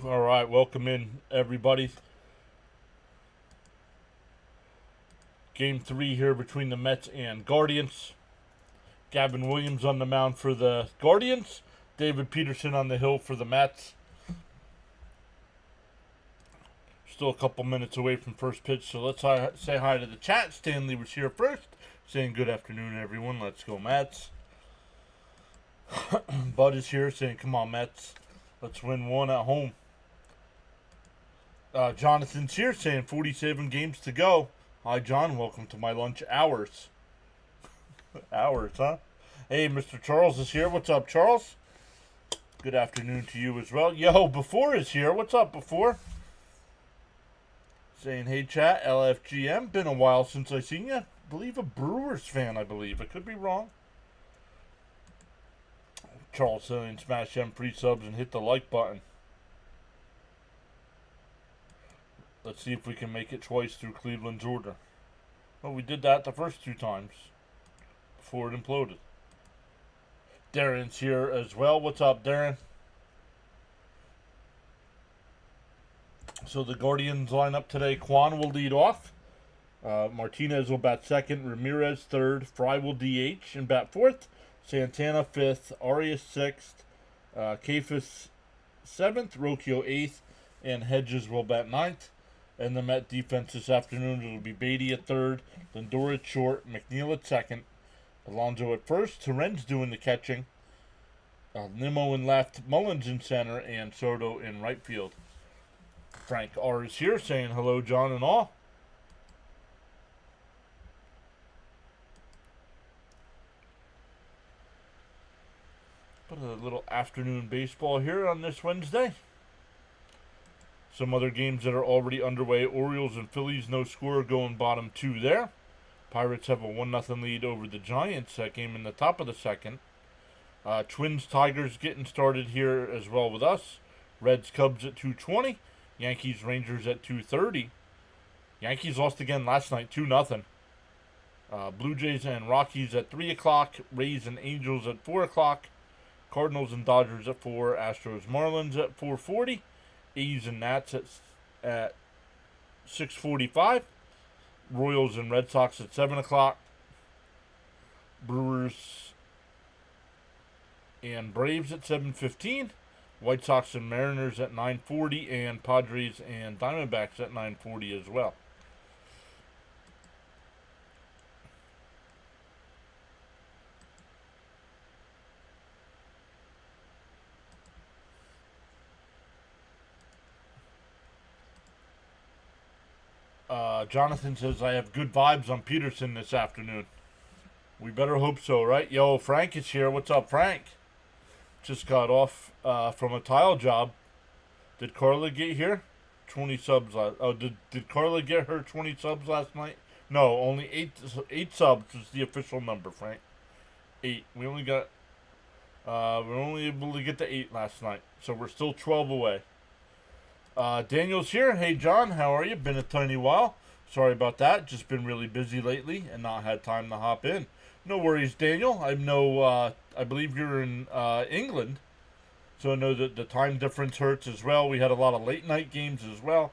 All right, welcome in, everybody. Game 3 here between the Mets and Guardians. Gavin Williams on the mound for the Guardians. David Peterson on the hill for the Mets. Still a couple minutes away from first pitch, so let's say hi to the chat. Stanley was here first, saying good afternoon, everyone. Let's go, Mets. Bud is here saying, come on, Mets. Let's win one at home. Jonathan's here saying 47 games to go. Hi, John. Welcome to my lunch hours. Hours, huh? Hey, Mr. Charles is here. What's up, Charles? Good afternoon to you as well. Yo, Before is here. What's up, Before? Saying, hey, chat, LFGM. Been a while since I seen you. I believe a Brewers fan, I believe. I could be wrong. Charles saying, smash them free subs and hit the like button. Let's see if we can make it twice through Cleveland's order. Well, we did that the first 2 times before it imploded. Darren's here as well. What's up, Darren? So the Guardians line up today. Kwan will lead off. Martinez will bat second. Ramirez third. Fry will DH and bat fourth. Santana fifth. Arias sixth. Kafis seventh. Rocchio eighth. And Hedges will bat ninth. And the Met defense this afternoon, it'll be Beatty at third, Lindor at short, McNeil at second, Alonso at first, Torrens doing the catching, Nimmo in left, Mullins in center, and Soto in right field. Frank R. is here saying hello, John and all. Put a little afternoon baseball here on this Wednesday. Some other games that are already underway. Orioles and Phillies, no score, going bottom 2 there. Pirates have a 1-0 lead over the Giants. That game in the top of the second. Twins, Tigers getting started here as well with us. Reds, Cubs at 2:20. Yankees, Rangers at 2:30. Yankees lost again last night, 2-0. Blue Jays and Rockies at 3 o'clock. Rays and Angels at 4 o'clock. Cardinals and Dodgers at 4. Astros, Marlins at 4:40. A's and Nats at 6:45. Royals and Red Sox at 7 o'clock. Brewers and Braves at 7:15. White Sox and Mariners at 9:40. And Padres and Diamondbacks at 9:40 as well. Jonathan says, I have good vibes on Peterson this afternoon. We better hope so, right? Yo, Frank is here. What's up, Frank? Just got off from a tile job. Did Carla get here? 20 subs last... Oh, did Carla get her 20 subs last night? No, only 8 subs was the official number, Frank. 8. We only got... we're only able to get to 8 last night. So we're still 12 away. Daniel's here. Hey, John, how are you? Been a tiny while. Sorry about that. Just been really busy lately and not had time to hop in. No worries, Daniel. I believe you're in England. So I know that the time difference hurts as well. We had a lot of late night games as well.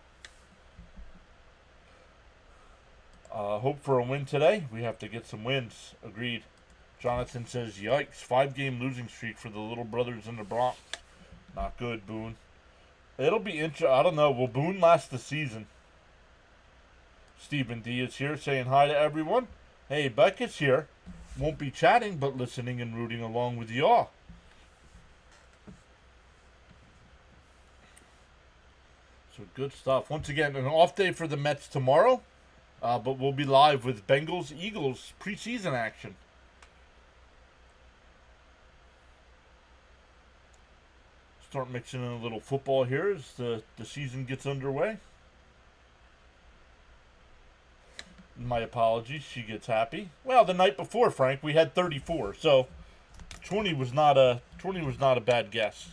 Hope for a win today. We have to get some wins. Agreed. Jonathan says, yikes. 5-game losing streak for the little brothers in the Bronx. Not good, Boone. It'll be interesting. I don't know. Will Boone last the season? Stephen D is here saying hi to everyone. Hey, Beck is here. Won't be chatting, but listening and rooting along with y'all. So good stuff. Once again, an off day for the Mets tomorrow. But we'll be live with Bengals-Eagles preseason action. Start mixing in a little football here as the season gets underway. My apologies. She gets happy. Well, the night before, Frank, we had 34, so 20 was not a bad guess.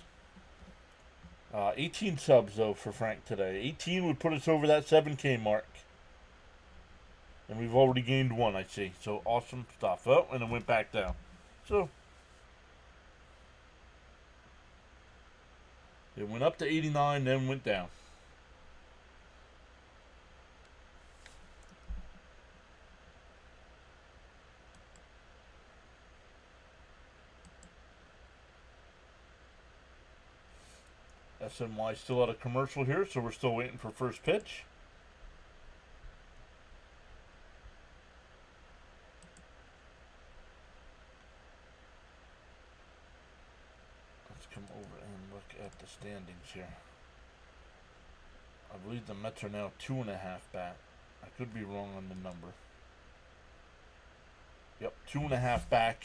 18 subs though for Frank today. 18 would put us over that 7K mark, and we've already gained 1. I see. So awesome stuff. Oh, and it went back down. So It went up to 89, then went down. SNY still out of commercial here, so we're still waiting for first pitch. Let's come over and look at the standings here. I believe the Mets are now 2.5 back. I could be wrong on the number. Yep, 2.5 back.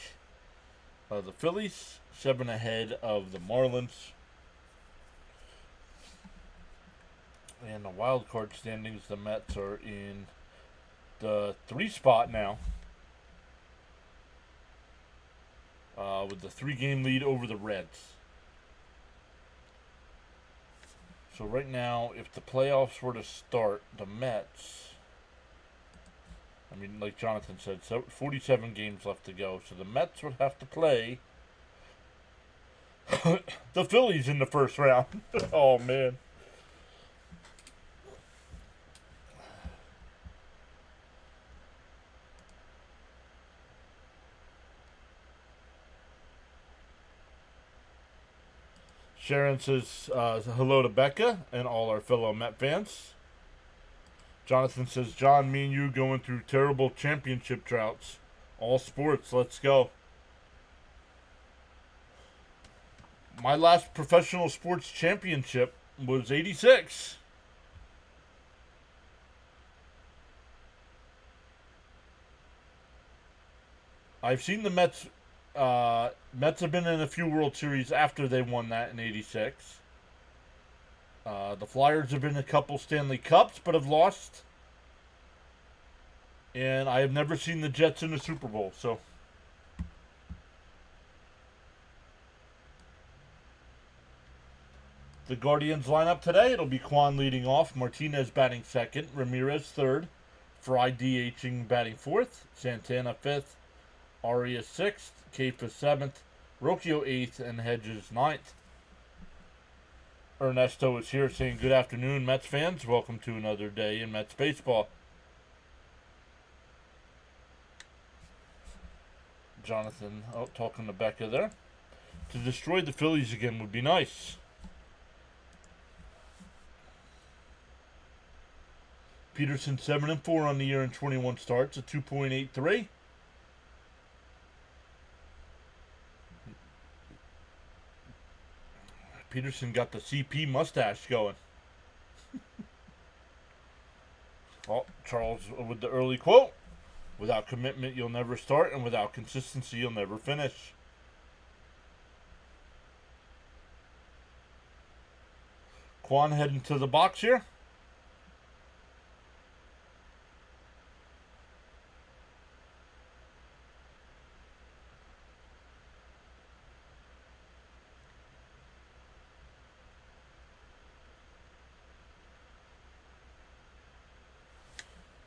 The Phillies, 7 ahead of the Marlins. And the wild card standings, the Mets are in the 3 spot now. With the 3-game lead over the Reds. So right now, if the playoffs were to start, the Mets, I mean, like Jonathan said, 47 games left to go. So the Mets would have to play the Phillies in the first round. Oh, man. Sharon says hello to Becca and all our fellow Met fans. Jonathan says, John, me and you going through terrible championship droughts. All sports, let's go. My last professional sports championship was 86. I've seen the Mets. Mets have been in a few World Series after they won that in 86. The Flyers have been in a couple Stanley Cups, but have lost. And I have never seen the Jets in the Super Bowl, so. The Guardians lineup today, it'll be Kwan leading off, Martinez batting second, Ramirez third, Fry DHing batting fourth, Santana fifth, Arias sixth, Keifa seventh, Rocchio eighth, and Hedges ninth. Ernesto is here saying good afternoon, Mets fans. Welcome to another day in Mets baseball. Jonathan talking to Becca there. To destroy the Phillies again would be nice. Peterson 7-4 on the year in 21 starts, a 2.83. Peterson got the CP mustache going. Oh, Charles with the early quote. Without commitment, you'll never start, and without consistency, you'll never finish. Kwan heading to the box here.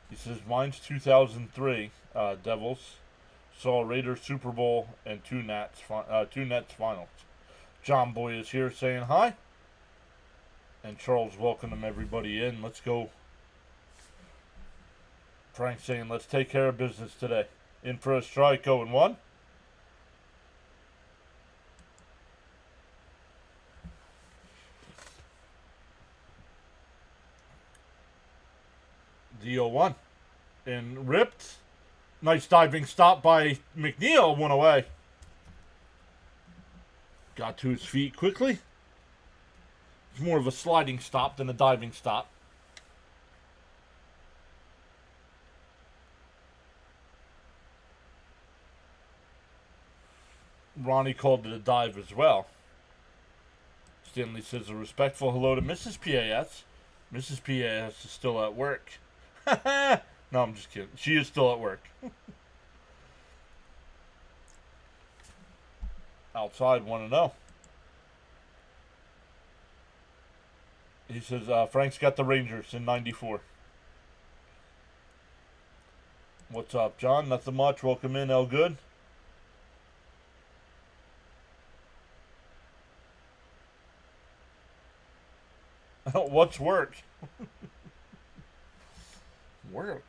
He says, mine's 2003 Devils. Saw Raiders Super Bowl and two Nets finals. John Boy is here saying hi. And Charles welcoming everybody in. Let's go. Frank saying, let's take care of business today. In for a strike, 0-1. The 0-1. And ripped. Nice diving stop by McNeil. One away. Got to his feet quickly. It's more of a sliding stop than a diving stop. Ronnie called it a dive as well. Stanley says a respectful hello to Mrs. PAS. Mrs. PAS is still at work. No, I'm just kidding. She is still at work. Outside 1-0. He says Frank's got the Rangers in 94. What's up, John? Nothing much. Welcome in, El Good. What's work? Work.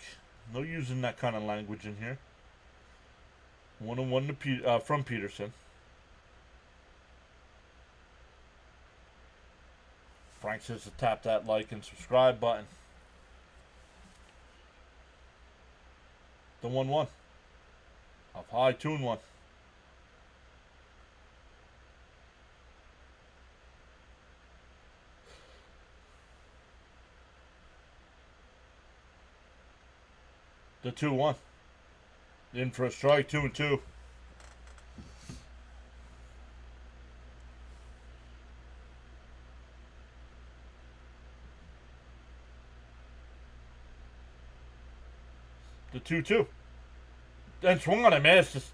No using that kind of language in here. 1-1 to from Peterson. Frank says to tap that like and subscribe button. The 1-1. Up high, 2-1. The 2-1. In for a strike, 2-2. The 2-2. And swung on him, man. It's just,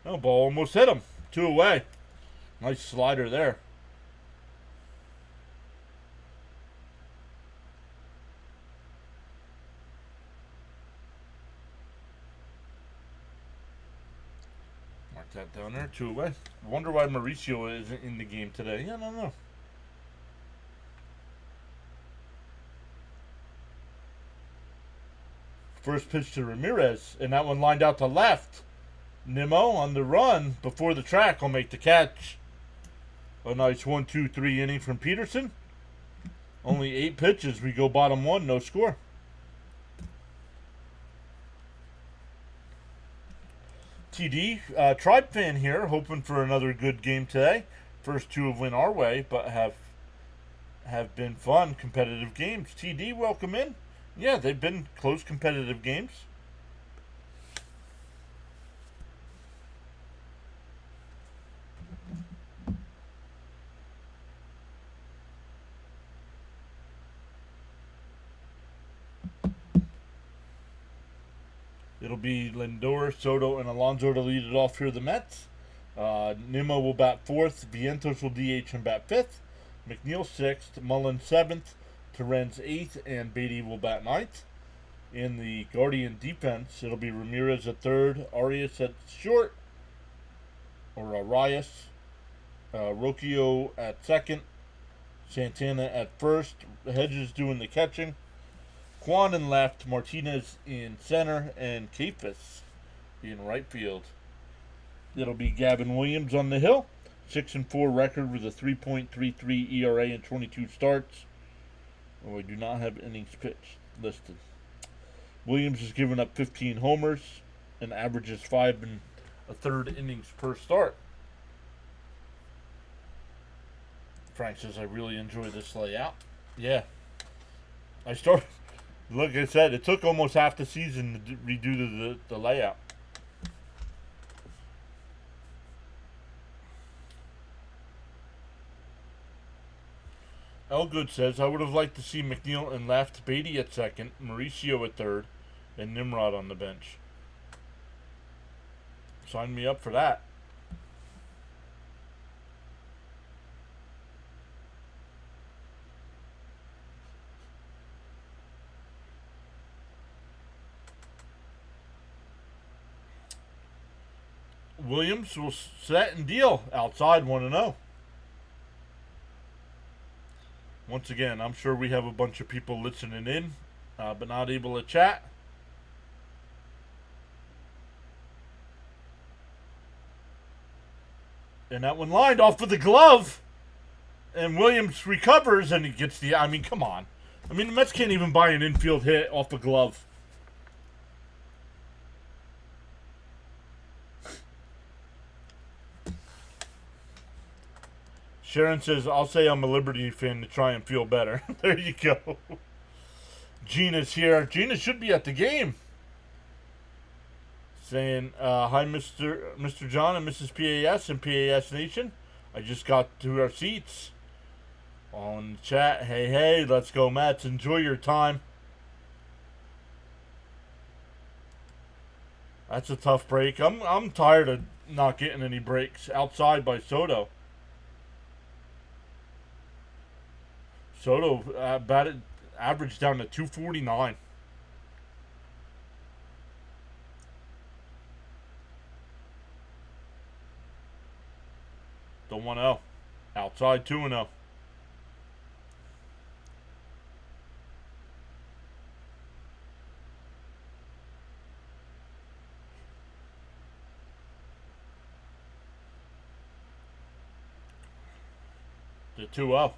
no, ball almost hit him. 2 away. Nice slider there. Mark that down there. 2 away. Wonder why Mauricio isn't in the game today. I don't know. First pitch to Ramirez, and that one lined out to left. Nimmo on the run before the track will make the catch. A nice 1-2-3 inning from Peterson. Only 8 pitches. We go bottom 1, no score. TD, Tribe fan here, hoping for another good game today. First 2 have went our way, but have been fun, competitive games. TD, welcome in. Yeah, they've been close, competitive games. It'll be Lindor, Soto, and Alonso to lead it off here, the Mets. Nimmo will bat 4th. Vientos will DH and bat 5th. McNeil 6th. Mullins 7th. Torrens 8th. And Beatty will bat 9th. In the Guardian defense, it'll be Ramirez at 3rd. Arias at short. Or Arias. Rocchio at 2nd. Santana at 1st. Hedges doing the catching. Kwan in left, Martinez in center, and Kefis in right field. It'll be Gavin Williams on the hill. 6-4 record with a 3.33 ERA and 22 starts. Oh, we do not have innings pitched listed. Williams has given up 15 homers and averages 5 1/3 innings per start. Frank says, I really enjoy this layout. Yeah. Like I said, it took almost half the season to redo the layout. Elgood says, I would have liked to see McNeil in left, Beatty at 2nd, Mauricio at 3rd, and Nimrod on the bench. Sign me up for that. Williams will set and deal outside 1-0. Once again, I'm sure we have a bunch of people listening in, but not able to chat. And that one lined off with the glove. And Williams recovers and he gets the... I mean, come on. I mean, the Mets can't even buy an infield hit off a glove. Sharon says, I'll say I'm a Liberty fan to try and feel better. There you go. Gina's here. Gina should be at the game. Saying, hi, Mr. John and Mrs. PAS and PAS Nation. I just got to our seats. On the chat, hey, let's go, Mets. Enjoy your time. That's a tough break. I'm tired of not getting any breaks outside by Soto. Soto batted average down to 249. The 1-0. Outside 2-0. The 2-0.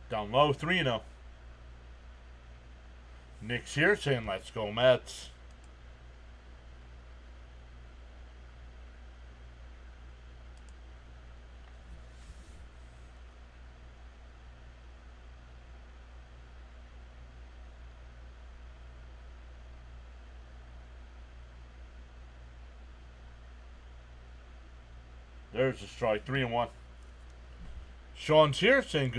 Down low, 3-0. Nick's here saying, let's go Mets. There's a strike, 3-1. Sean's here saying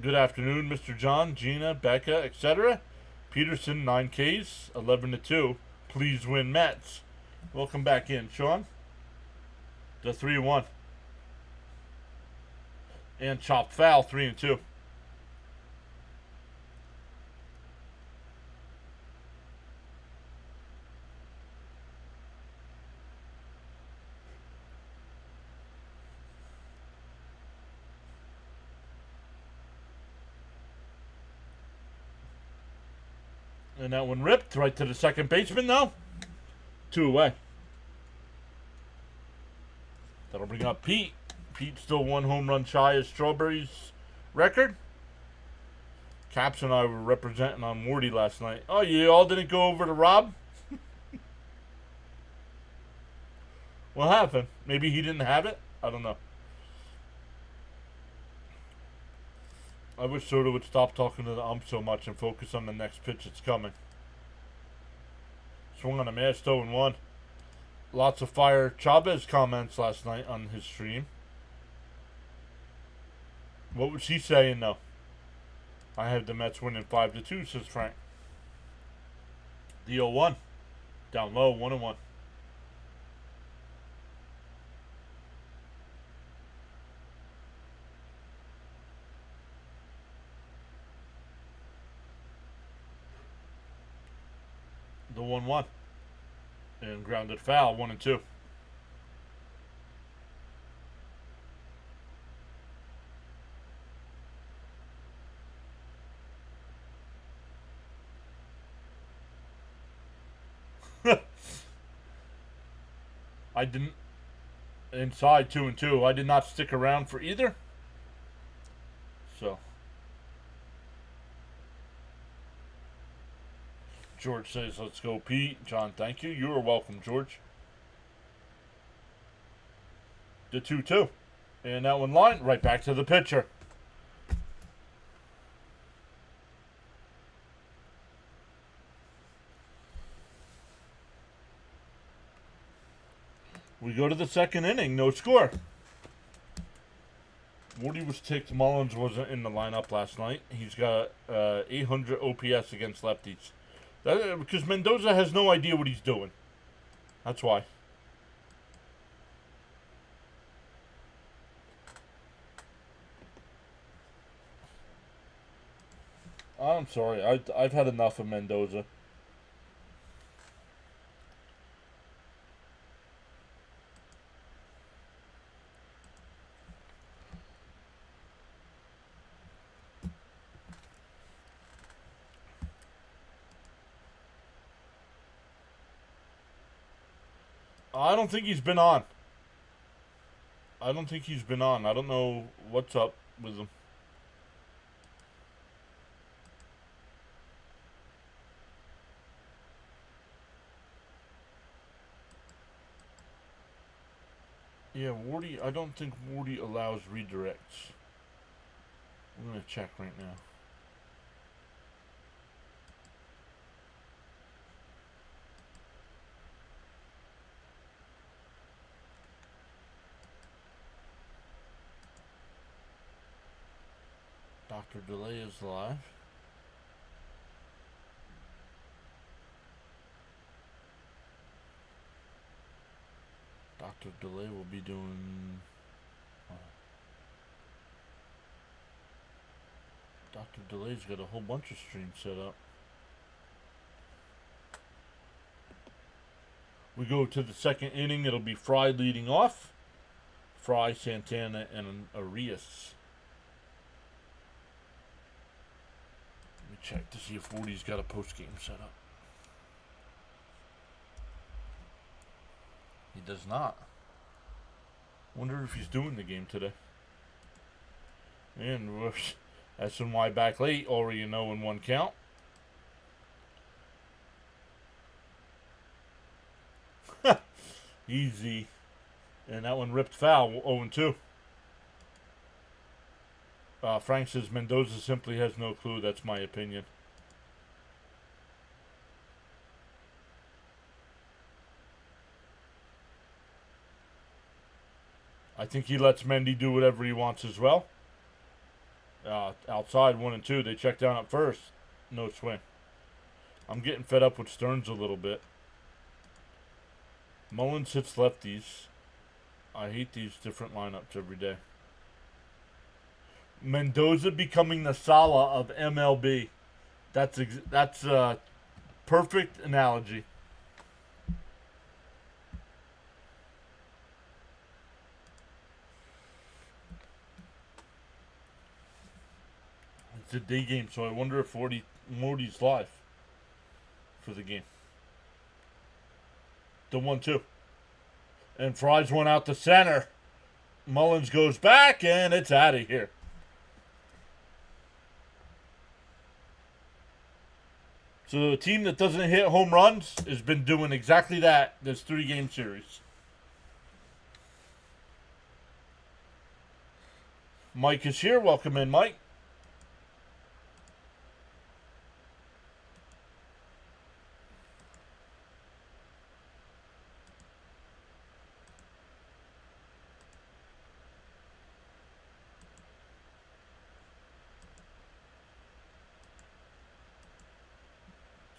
good afternoon, Mr. John, Gina, Becca, etc. Peterson, 9Ks, 11-2. Please win Mets. Welcome back in, Sean. The 3-1. And chopped foul, 3-2. And that one ripped right to the second baseman now. 2 away. That'll bring up Pete. Pete still 1 home run shy of Strawberry's record. Caps and I were representing on Morty last night. Oh, you all didn't go over to Rob? What happened? Maybe he didn't have it? I don't know. I wish Soda would stop talking to the ump so much and focus on the next pitch that's coming. Swung on a mash, 0-1. Lots of fire Chavez comments last night on his stream. What was he saying though? I have the Mets winning 5-2, says Frank. The 0-1. Down low, 1-1. The 1-1. And grounded foul, 1-2. I didn't. Inside 2-2. I did not stick around for either. So. George says, let's go, Pete. John, thank you. You are welcome, George. The 2-2. And that one line right back to the pitcher. We go to the second inning. No score. Woody was ticked. Mullins wasn't in the lineup last night. He's got 800 OPS against lefties. Because Mendoza has no idea what he's doing. That's why. I'm sorry. I've had enough of Mendoza. I don't think he's been on. I don't think he's been on. I don't know what's up with him. Yeah, Wardy, I don't think Wardy allows redirects. I'm going to check right now. Dr. Delay is live. Dr. Delay will be doing... Dr. Delay's got a whole bunch of streams set up. We go to the second inning. It'll be Fry leading off. Fry, Santana, and Arias. Let me check to see if Woody's got a post-game set up. He does not. Wonder if he's doing the game today. And we're S&Y back late, already know in one count. Easy. And that one ripped foul, 0-2. Frank says Mendoza simply has no clue. That's my opinion. I think he lets Mendy do whatever he wants as well. Outside 1-2. They check down at first. No swing. I'm getting fed up with Stearns a little bit. Mullins hits lefties. I hate these different lineups every day. Mendoza becoming the Salah of MLB. That's a perfect analogy. It's a day game, so I wonder if Morty's live for the game. The 1-2. And fries one out to center. Mullins goes back, and it's out of here. So the team that doesn't hit home runs has been doing exactly that this 3-game series. Mike is here. Welcome in, Mike.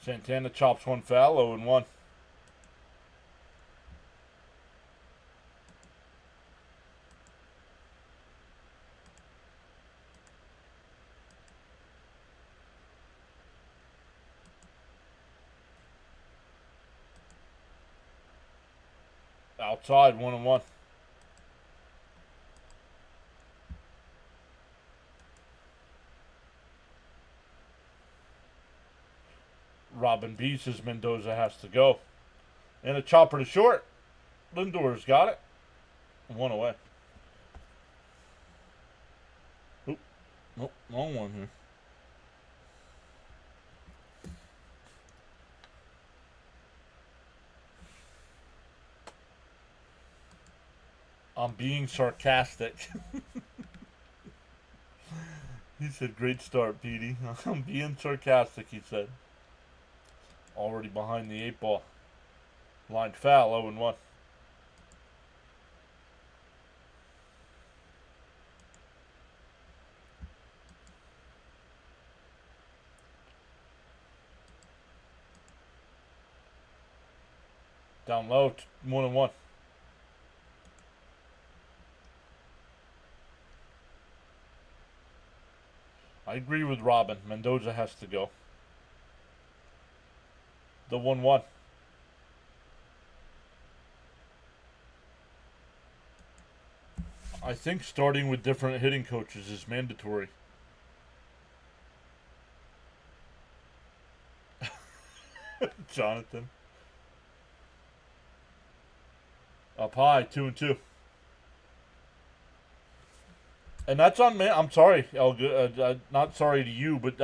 Santana chops one foul, 0-1. Outside, 1-1. Robin B says Mendoza has to go. And a chopper to short. Lindor's got it. 1 away. Oop. Nope, wrong one here. I'm being sarcastic. He said, great start, Petey. I'm being sarcastic, he said. Already behind the 8-ball. Line foul, 0-1. Down low, 1-1. I agree with Robin. Mendoza has to go. The 1-1. I think starting with different hitting coaches is mandatory. Jonathan. Up high, 2-2. And that's on me. I'm sorry, not sorry to you, but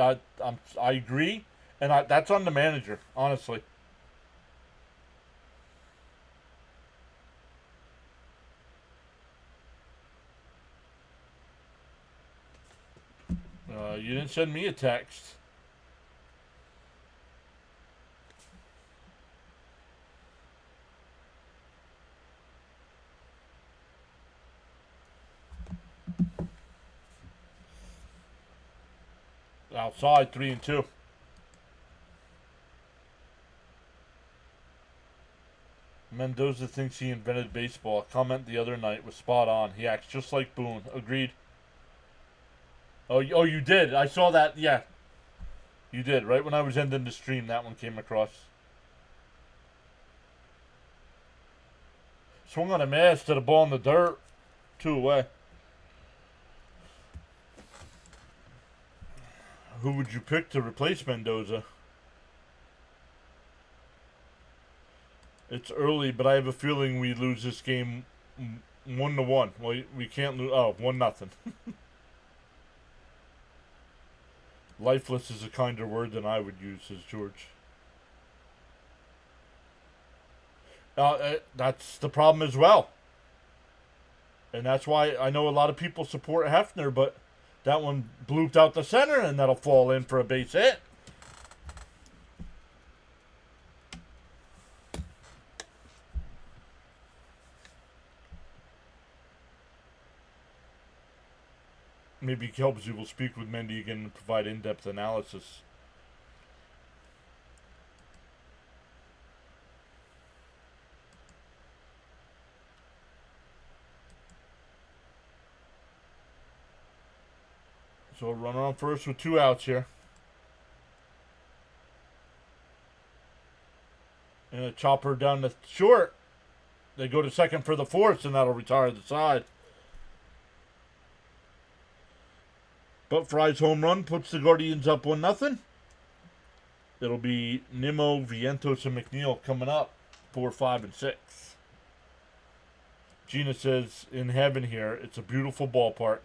I agree, and that's on the manager, honestly. You didn't send me a text. Outside, 3-2. Mendoza thinks he invented baseball. Comment the other night was spot on. He acts just like Boone. Agreed. Oh, you did. I saw that. Yeah, you did. Right when I was ending the stream, that one came across. Swung on a miss to the ball in the dirt. 2 away. Who would you pick to replace Mendoza? It's early, but I have a feeling we lose this game 1-1. Well, we can't lose. Oh, 1-0. Lifeless is a kinder word than I would use, says George. That's the problem as well. And that's why I know a lot of people support Hefner, but that one blooped out the center, and that'll fall in for a base hit. Maybe Kelbsy will speak with Mendy again and provide in-depth analysis. So a runner on first with 2 outs here. And a chopper down the short. They go to second for the 4th, and that'll retire the side. But Fry's home run puts the Guardians up 1-0. It'll be Nimmo, Vientos, and McNeil coming up 4, 5, and 6. Gina says, in heaven here, it's a beautiful ballpark.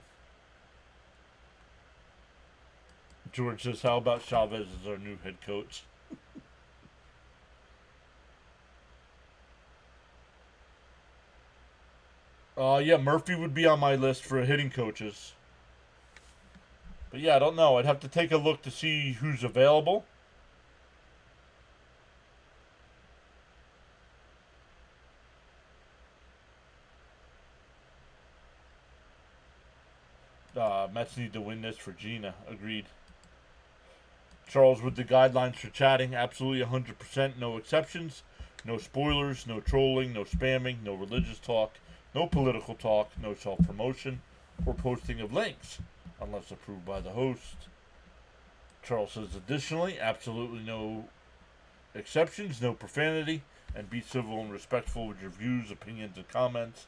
George says, how about Chavez as our new head coach? Yeah, Murphy would be on my list for hitting coaches. But yeah, I don't know. I'd have to take a look to see who's available. Mets need to win this for Gina. Agreed. Charles with the guidelines for chatting. Absolutely 100%. No exceptions. No spoilers. No trolling. No spamming. No religious talk. No political talk. No self-promotion or posting of links unless approved by the host. Charles says additionally, absolutely no exceptions. No profanity. And be civil and respectful with your views, opinions, and comments.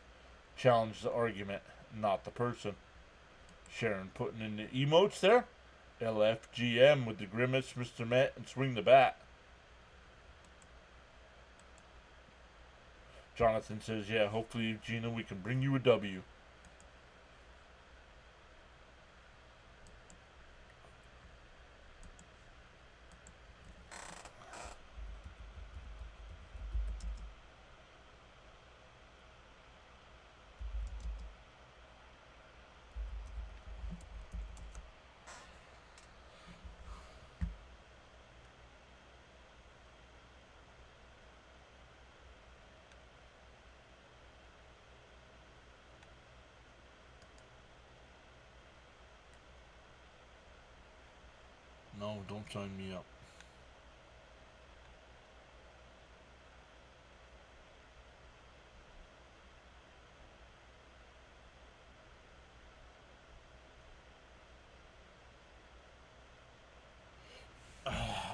Challenge the argument, not the person. Sharon putting in the emotes there. LFGM with the grimace, Mr. Met, and swing the bat. Jonathan says, yeah, hopefully, Gina, we can bring you a W. No, don't sign me up.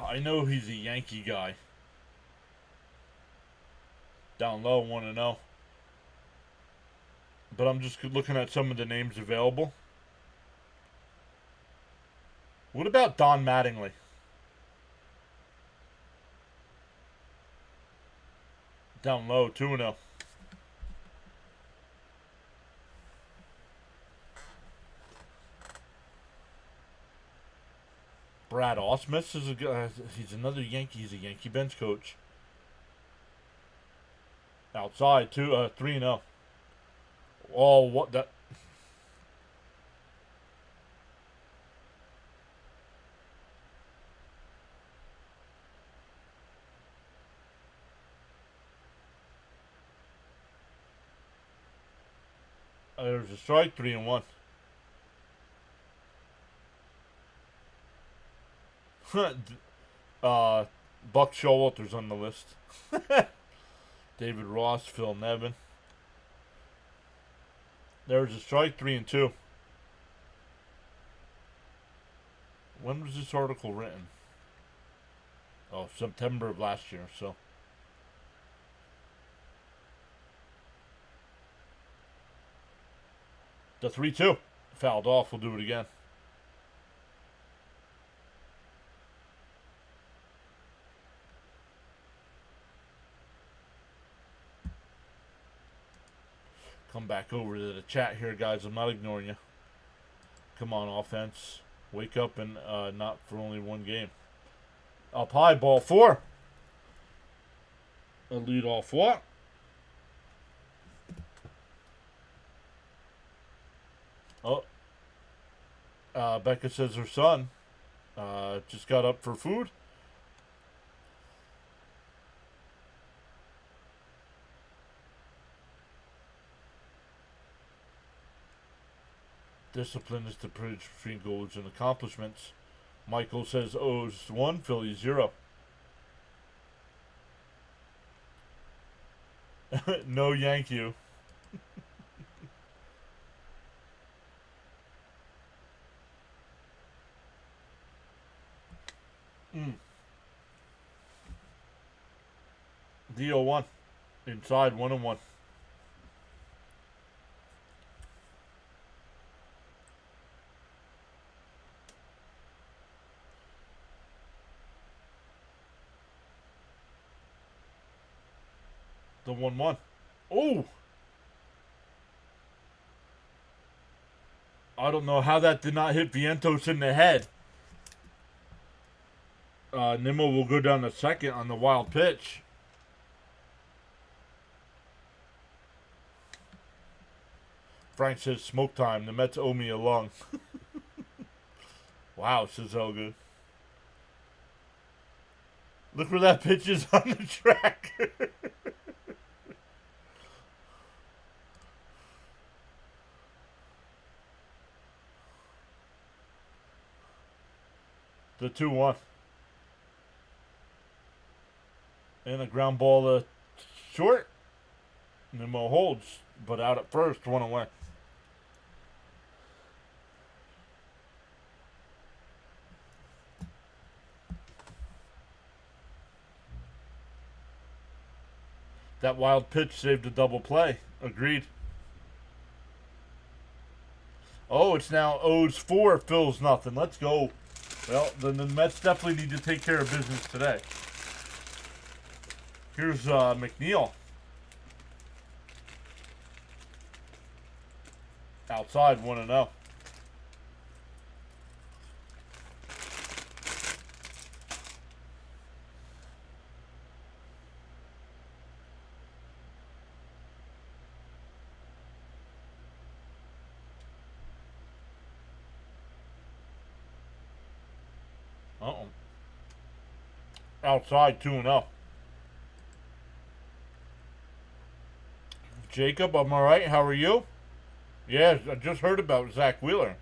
I know he's a Yankee guy. Down low, want to know. But I'm just looking at some of the names available. What about Don Mattingly? Down low, 2-0. Brad Ausmus is he's another Yankee. He's a Yankee bench coach. Outside, 3-0. Oh, what that? There's a strike, 3-1. Buck Showalter's on the list. David Ross, Phil Nevin. There's a strike, 3-2. When was this article written? Oh, September of last year, so. The 3-2. Fouled off. We'll do it again. Come back over to the chat here, guys. I'm not ignoring you. Come on, offense. Wake up and not for only one game. Up high, ball 4. A lead off what? Oh. Becca says her son just got up for food. Discipline is the bridge between goals and accomplishments. Michael says O's 1, Philly 0. No yank you. DO1. Inside 1-1. The 1-1. Oh! I don't know how that did not hit Vientos in the head. Nimmo will go down to second on the wild pitch. Frank says, smoke time. The Mets owe me a lung. Wow, says Helga. Look where that pitch is on the track. The 2-1. And a ground ball to short. Nimmo holds, but out at first, 1 away. That wild pitch saved a double play. Agreed. Oh, it's now O's 4, Phil's nothing. Let's go. Well, then the Mets definitely need to take care of business today. Here's McNeil. Outside, 1-0. Uh-oh. Outside, 2-0. Jacob, I'm all right. How are you? Yeah, I just heard about Zach Wheeler.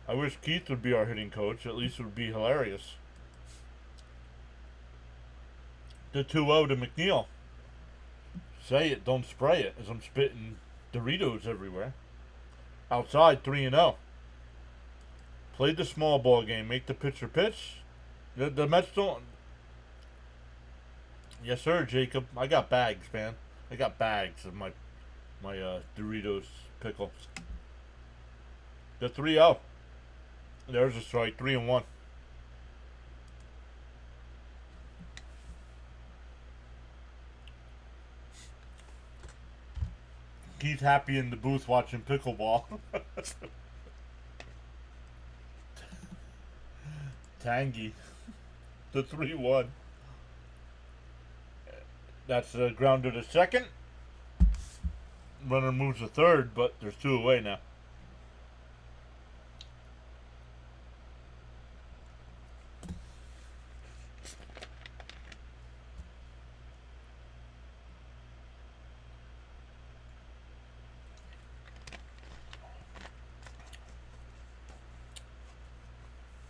I wish Keith would be our hitting coach. At least it would be hilarious. The 2-0 to McNeil. Say it, don't spray it, as I'm spitting Doritos everywhere. Outside, 3-0. Play the small ball game. Make the pitcher pitch. The Mets don't... Yes, sir, Jacob. I got bags, man. I got bags of my Doritos pickles. The 3-0. There's a strike. 3-1. Keith happy in the booth watching pickleball. Tangy. The 3-1. That's a grounder to second. Runner moves to third, but there's 2 away now.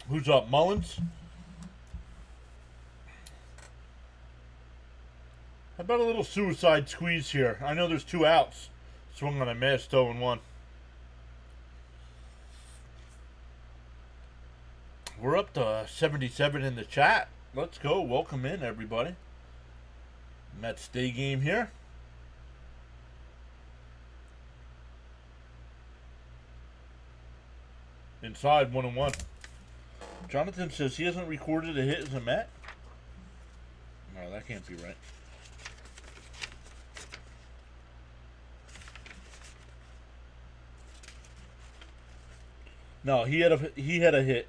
Who's up? Mullins? How about a little suicide squeeze here? I know there's 2 outs. Swung on a miss, 0-1. We're up to 77 in the chat. Let's go. Welcome in, everybody. Mets day game here. Inside, 1-1. Jonathan says he hasn't recorded a hit as a Met. No, that can't be right. No, he had a hit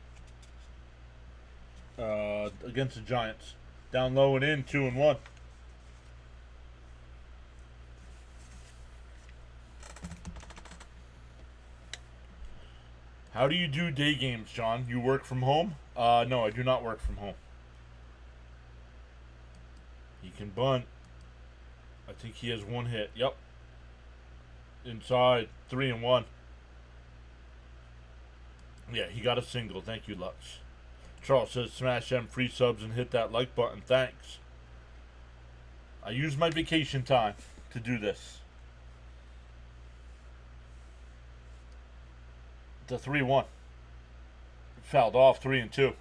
against the Giants. Down low and in, 2-1. How do you do day games, John? You work from home? No, I do not work from home. He can bunt. I think he has one hit. Yep. Inside, 3-1. Yeah, he got a single. Thank you, Lux. Charles says, smash them free subs and hit that like button. Thanks. I use my vacation time to do this. The 3-1. Fouled off, 3-2.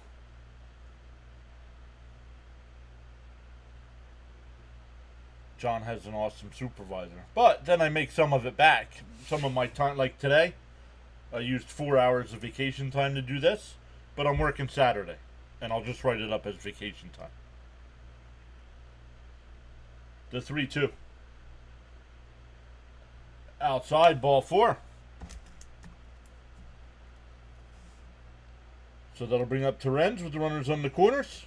John has an awesome supervisor. But then I make some of it back. Some of my time, like today, I used 4 hours of vacation time to do this, but I'm working Saturday, and I'll just write it up as vacation time. The 3-2. Outside, ball 4. So that'll bring up Terens with the runners on the corners.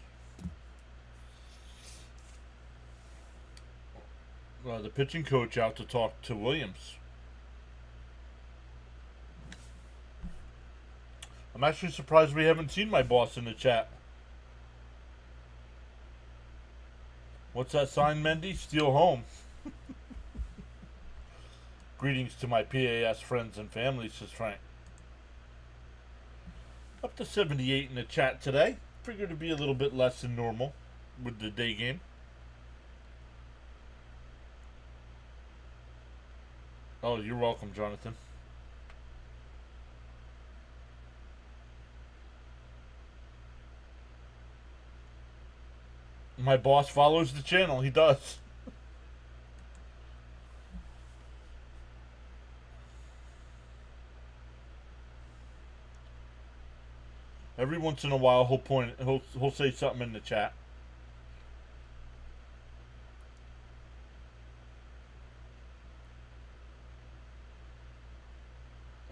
The pitching coach out to talk to Williams. I'm actually surprised we haven't seen my boss in the chat. What's that sign, Mendy? Steal home. Greetings to my PAS friends and family, says Frank. Up to 78 in the chat today. Figured to be a little bit less than normal with the day game. Oh, you're welcome, Jonathan. My boss follows the channel. He does. Every once in a while, he'll say something in the chat.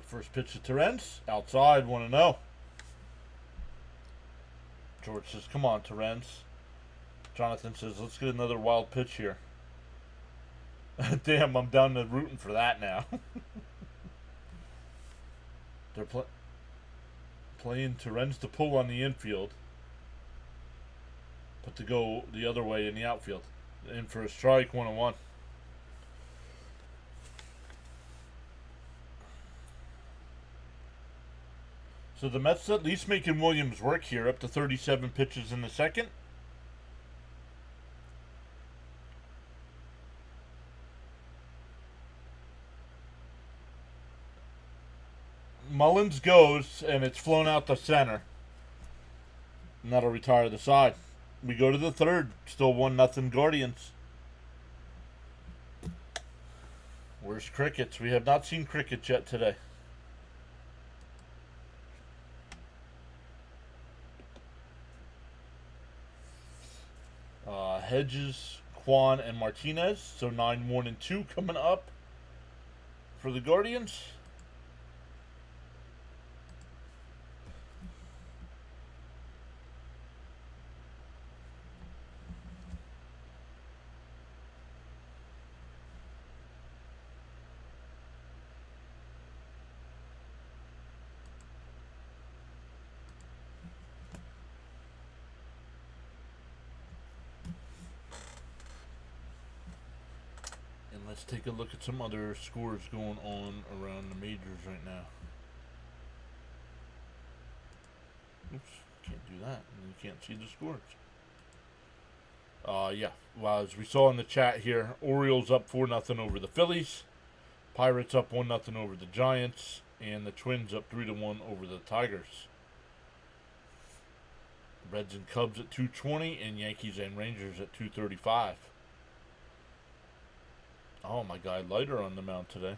First pitch to Terens. Outside, 1-0. George says, come on, Terens. Jonathan says, let's get another wild pitch here. Damn, I'm down to rooting for that now. They're playing Terens to pull on the infield, but to go the other way in the outfield. In for a strike, 1-1. So the Mets at least making Williams work here, up to 37 pitches in the second. Mullins goes, and it's flown out to center. And that'll retire the side. We go to the third. Still 1-0 Guardians. Where's crickets? We have not seen crickets yet today. Hedges, Quan, and Martinez. So 9-1-2 coming up for the Guardians. Let's take a look at some other scores going on around the majors right now. Oops, can't do that. You can't see the scores. Yeah. Well, as we saw in the chat here, Orioles up 4-0 over the Phillies. Pirates up 1-0 over the Giants. And the Twins up 3-1 over the Tigers. Reds and Cubs at 2:20, and Yankees and Rangers at 2:35. Oh, my guy Leiter on the mound today.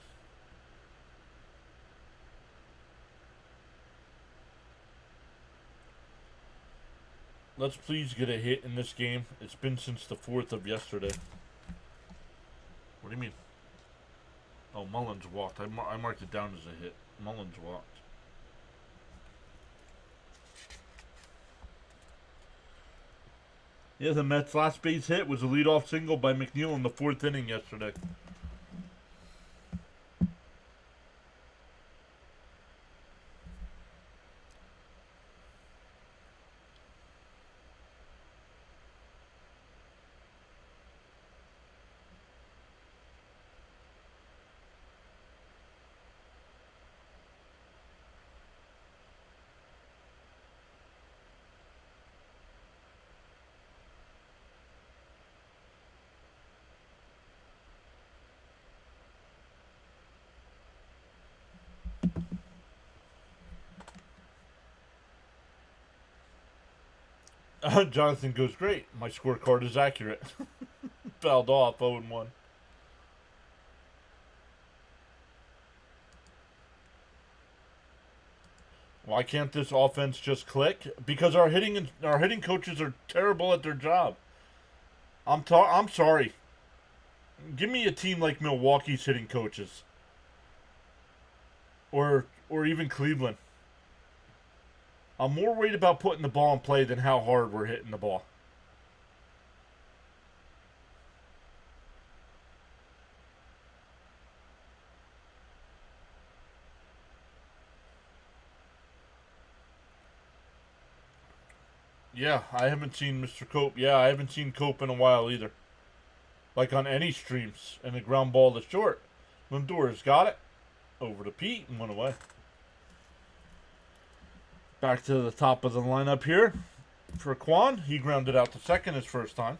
Let's please get a hit in this game. It's been since the 4th of yesterday. What do you mean? Oh, Mullins walked. I marked it down as a hit. Mullins walked. Yeah, the Mets' last base hit was a leadoff single by McNeil in the 4th inning yesterday. Jonathan goes, great. My scorecard is accurate. Fouled off 0-1. Why can't this offense just click? Because our hitting coaches are terrible at their job. I'm sorry. Give me a team like Milwaukee's hitting coaches, or even Cleveland. I'm more worried about putting the ball in play than how hard we're hitting the ball. Yeah, I haven't seen Mr. Cope. Yeah, I haven't seen Cope in a while either. Like on any streams. And the ground ball to short. Lindor's got it. Over to Pete and went away. Back to the top of the lineup here for Quan. He grounded out to second his first time.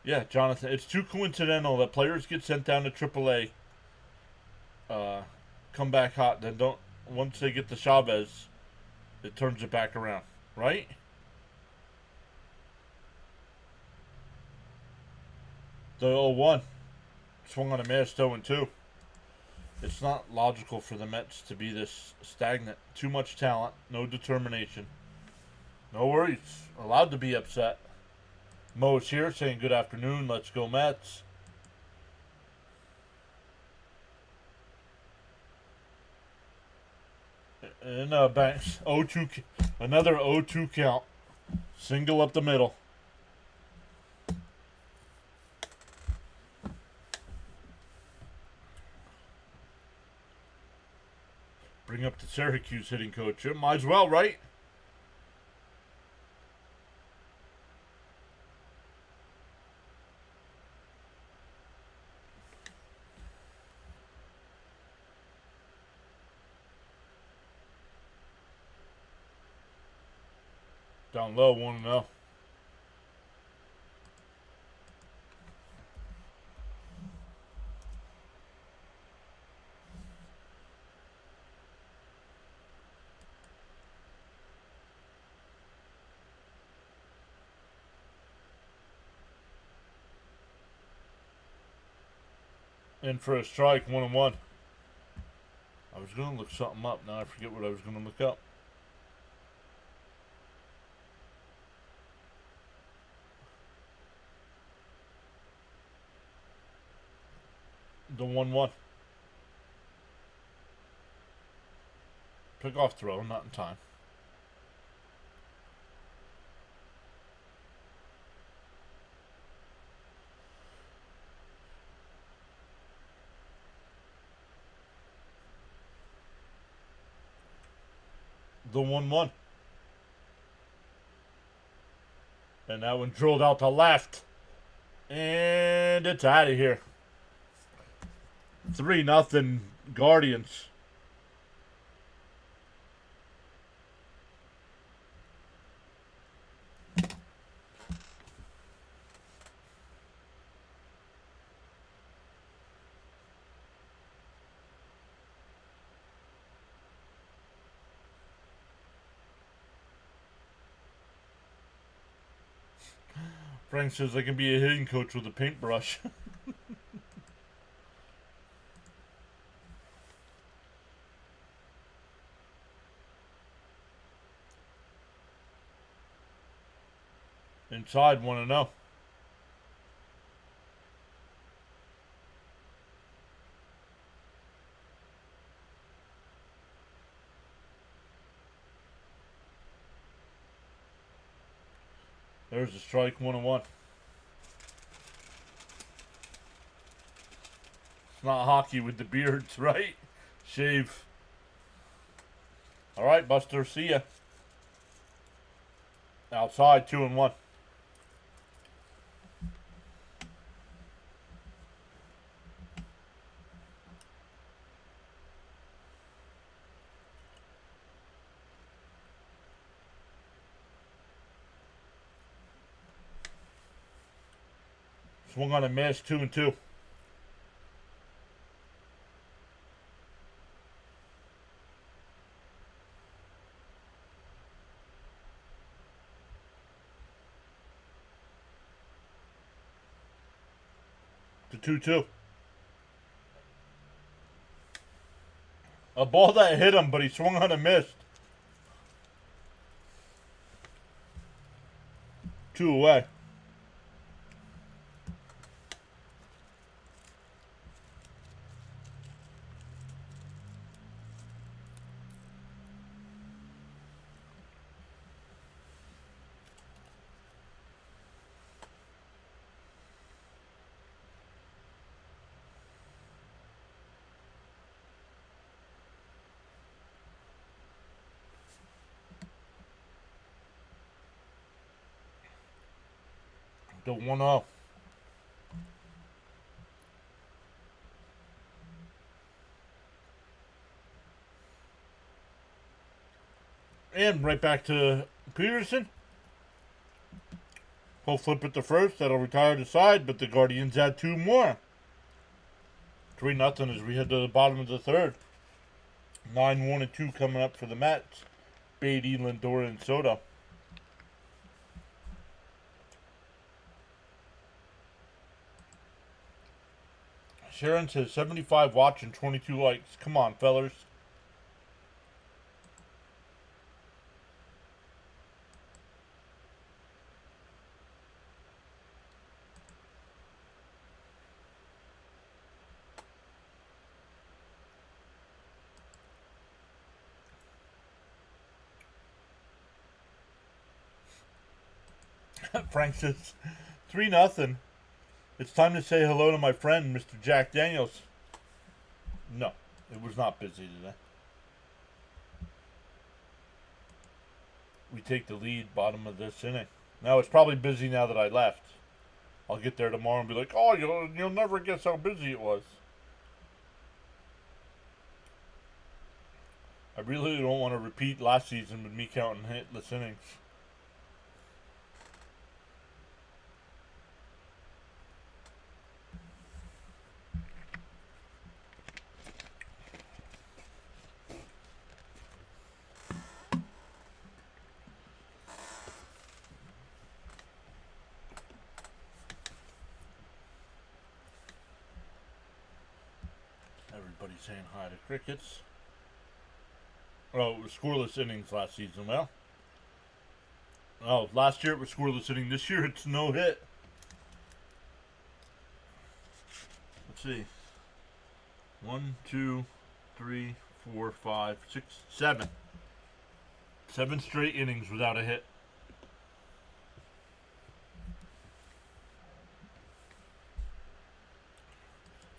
Yeah, Jonathan, it's too coincidental that players get sent down to AAA, come back hot, then don't. Once they get to Chavez, it turns it back around, right? The 0-1 swung on a miss, 0-2. It's not logical for the Mets to be this stagnant. Too much talent, no determination. No worries. Allowed to be upset. Mo's here saying good afternoon. Let's go Mets. And Banks 0-2, another 0-2 count. Single up the middle. Bring up the Syracuse hitting coach. Might as well, right? Down low, 1-0. In for a strike, 1-1. I was going to look something up. Now I forget what I was going to look up. The 1-1. Pick off throw, not in time. The 1-1. And that one drilled out to left. And it's out of here. 3-0 Guardians. Frank says I can be a hitting coach with a paintbrush. Inside 1-0. There's a strike, 1-1. It's not hockey with the beards, right? Shave. All right, Buster, see ya. Outside, 2-1. Swung on a miss, 2-2. To 2-2. A ball that hit him, but he swung on and missed. 2 away. The 1-0. And right back to Peterson. He'll flip it to first. That'll retire the side, but the Guardians add 2 more. 3-0 as we head to the bottom of the third. 9-1-2 coming up for the Mets. Beatty, Lindor, and Soto. Sharon says 75 watch and 22 likes. Come on, fellers. Frank says 3-0. It's time to say hello to my friend, Mr. Jack Daniels. No, it was not busy today. We take the lead, bottom of this inning. Now, it's probably busy now that I left. I'll get there tomorrow and be like, oh, you'll never guess how busy it was. I really don't want to repeat last season with me counting hitless innings. Everybody's saying hi to Crickets. Oh, it was scoreless innings last season. Well, last year it was scoreless inning. This year it's no hit. Let's see. 1, 2, 3, 4, 5, 6, 7. 7 straight innings without a hit.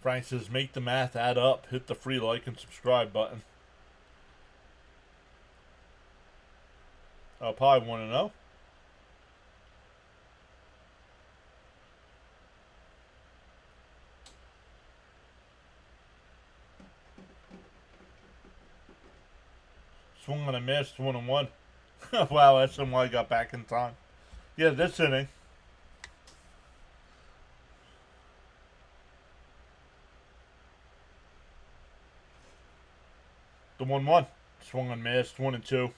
Frank says, make the math add up. Hit the free like and subscribe button. Pie 1-0. Swung on a miss, 1-1. Wow, SMY got back in time. Yeah, this inning. The 1-1. Swung on missed, 1-2.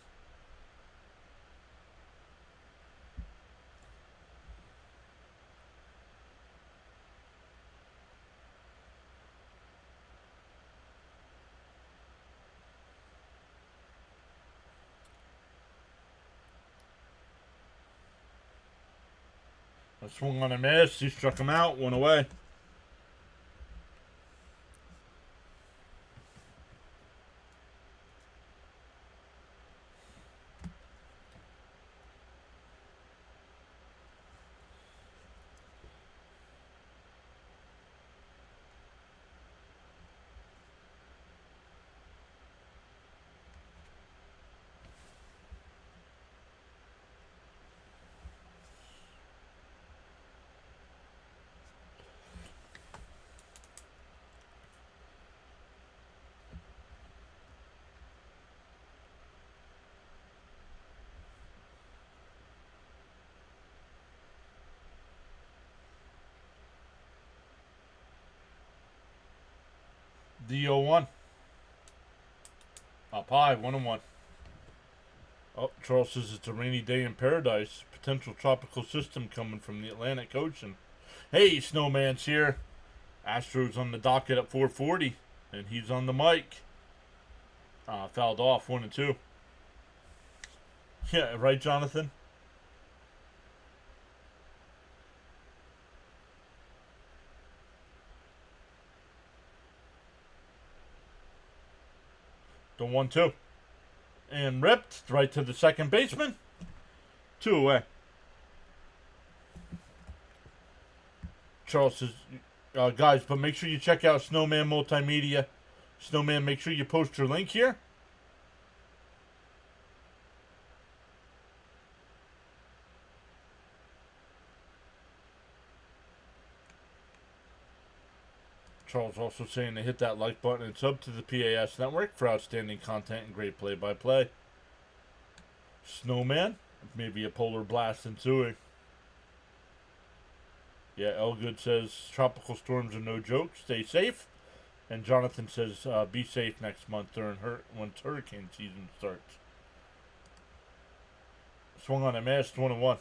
A swung on a miss. He struck him out. One away. D-O-1. Up high, 1-1. Oh, Charles says it's a rainy day in paradise. Potential tropical system coming from the Atlantic Ocean. Hey, Snowman's here. Astros on the docket at 4:40, and he's on the mic. Fouled off, 1-2. Yeah, right, Jonathan? The 1-2. And ripped right to the second baseman. 2 away. Charles says, guys, but make sure you check out Snowman Multimedia. Snowman, make sure you post your link here. Charles also saying to hit that like button and sub to the PAS network for outstanding content and great play-by-play. Snowman, maybe a polar blast ensuing. Yeah, Elgood says tropical storms are no joke. Stay safe. And Jonathan says be safe next month once hurricane season starts. Swung on a miss, 1-1.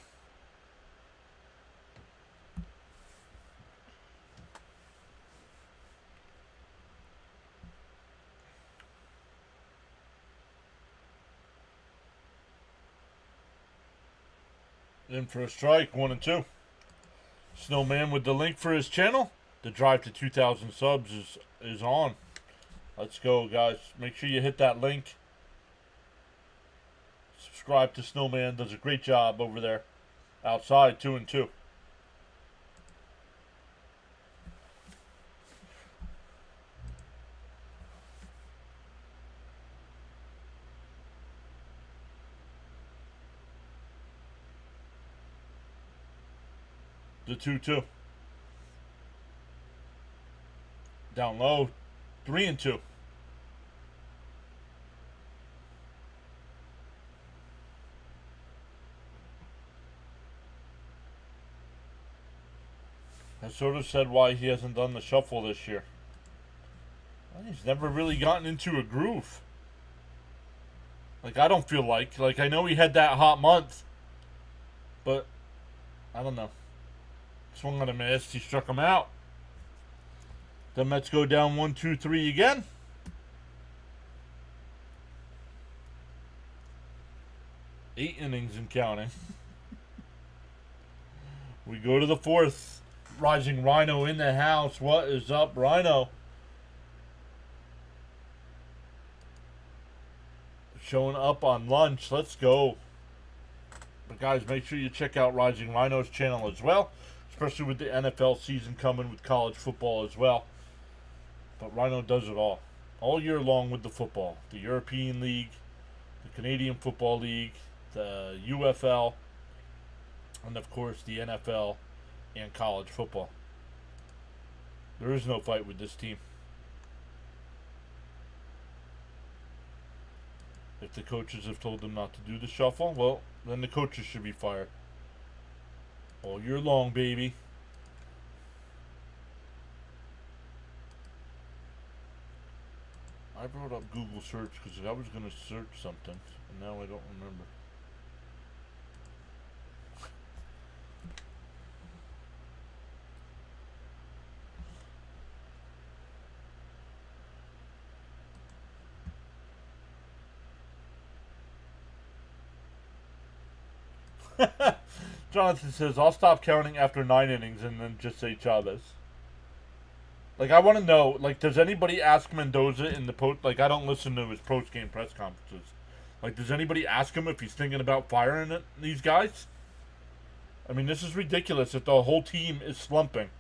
In for a strike, 1-2. Snowman with the link for his channel. The drive to 2,000 subs is on. Let's go, guys. Make sure you hit that link. Subscribe to Snowman. Does a great job over there. Outside, 2-2. The 2-2. Down low. 3-2. I sort of said why he hasn't done the shuffle this year. Well, he's never really gotten into a groove. Like, I don't feel like. Like, I know he had that hot month. But, I don't know. Swung on a miss. He struck him out. The Mets go down 1-2-3 again. Eight innings and counting. We go to the fourth. Rising Rhino in the house. What is up, Rhino? Showing up on lunch. Let's go. But guys, make sure you check out Rising Rhino's channel as well. Especially with the NFL season coming with college football as well. But Rhino does it all year long with the football. The European League, the Canadian Football League, the UFL, and of course the NFL and college football. There is no fight with this team. If the coaches have told them not to do the shuffle, well, then the coaches should be fired. All year long, baby. I brought up Google search because I was going to search something, and now I don't remember. Jonathan says, I'll stop counting after 9 innings and then just say Chavez. Like, I want to know, like, does anybody ask Mendoza in the post? Like, I don't listen to his post-game press conferences. Like, does anybody ask him if he's thinking about firing these guys? I mean, this is ridiculous that the whole team is slumping.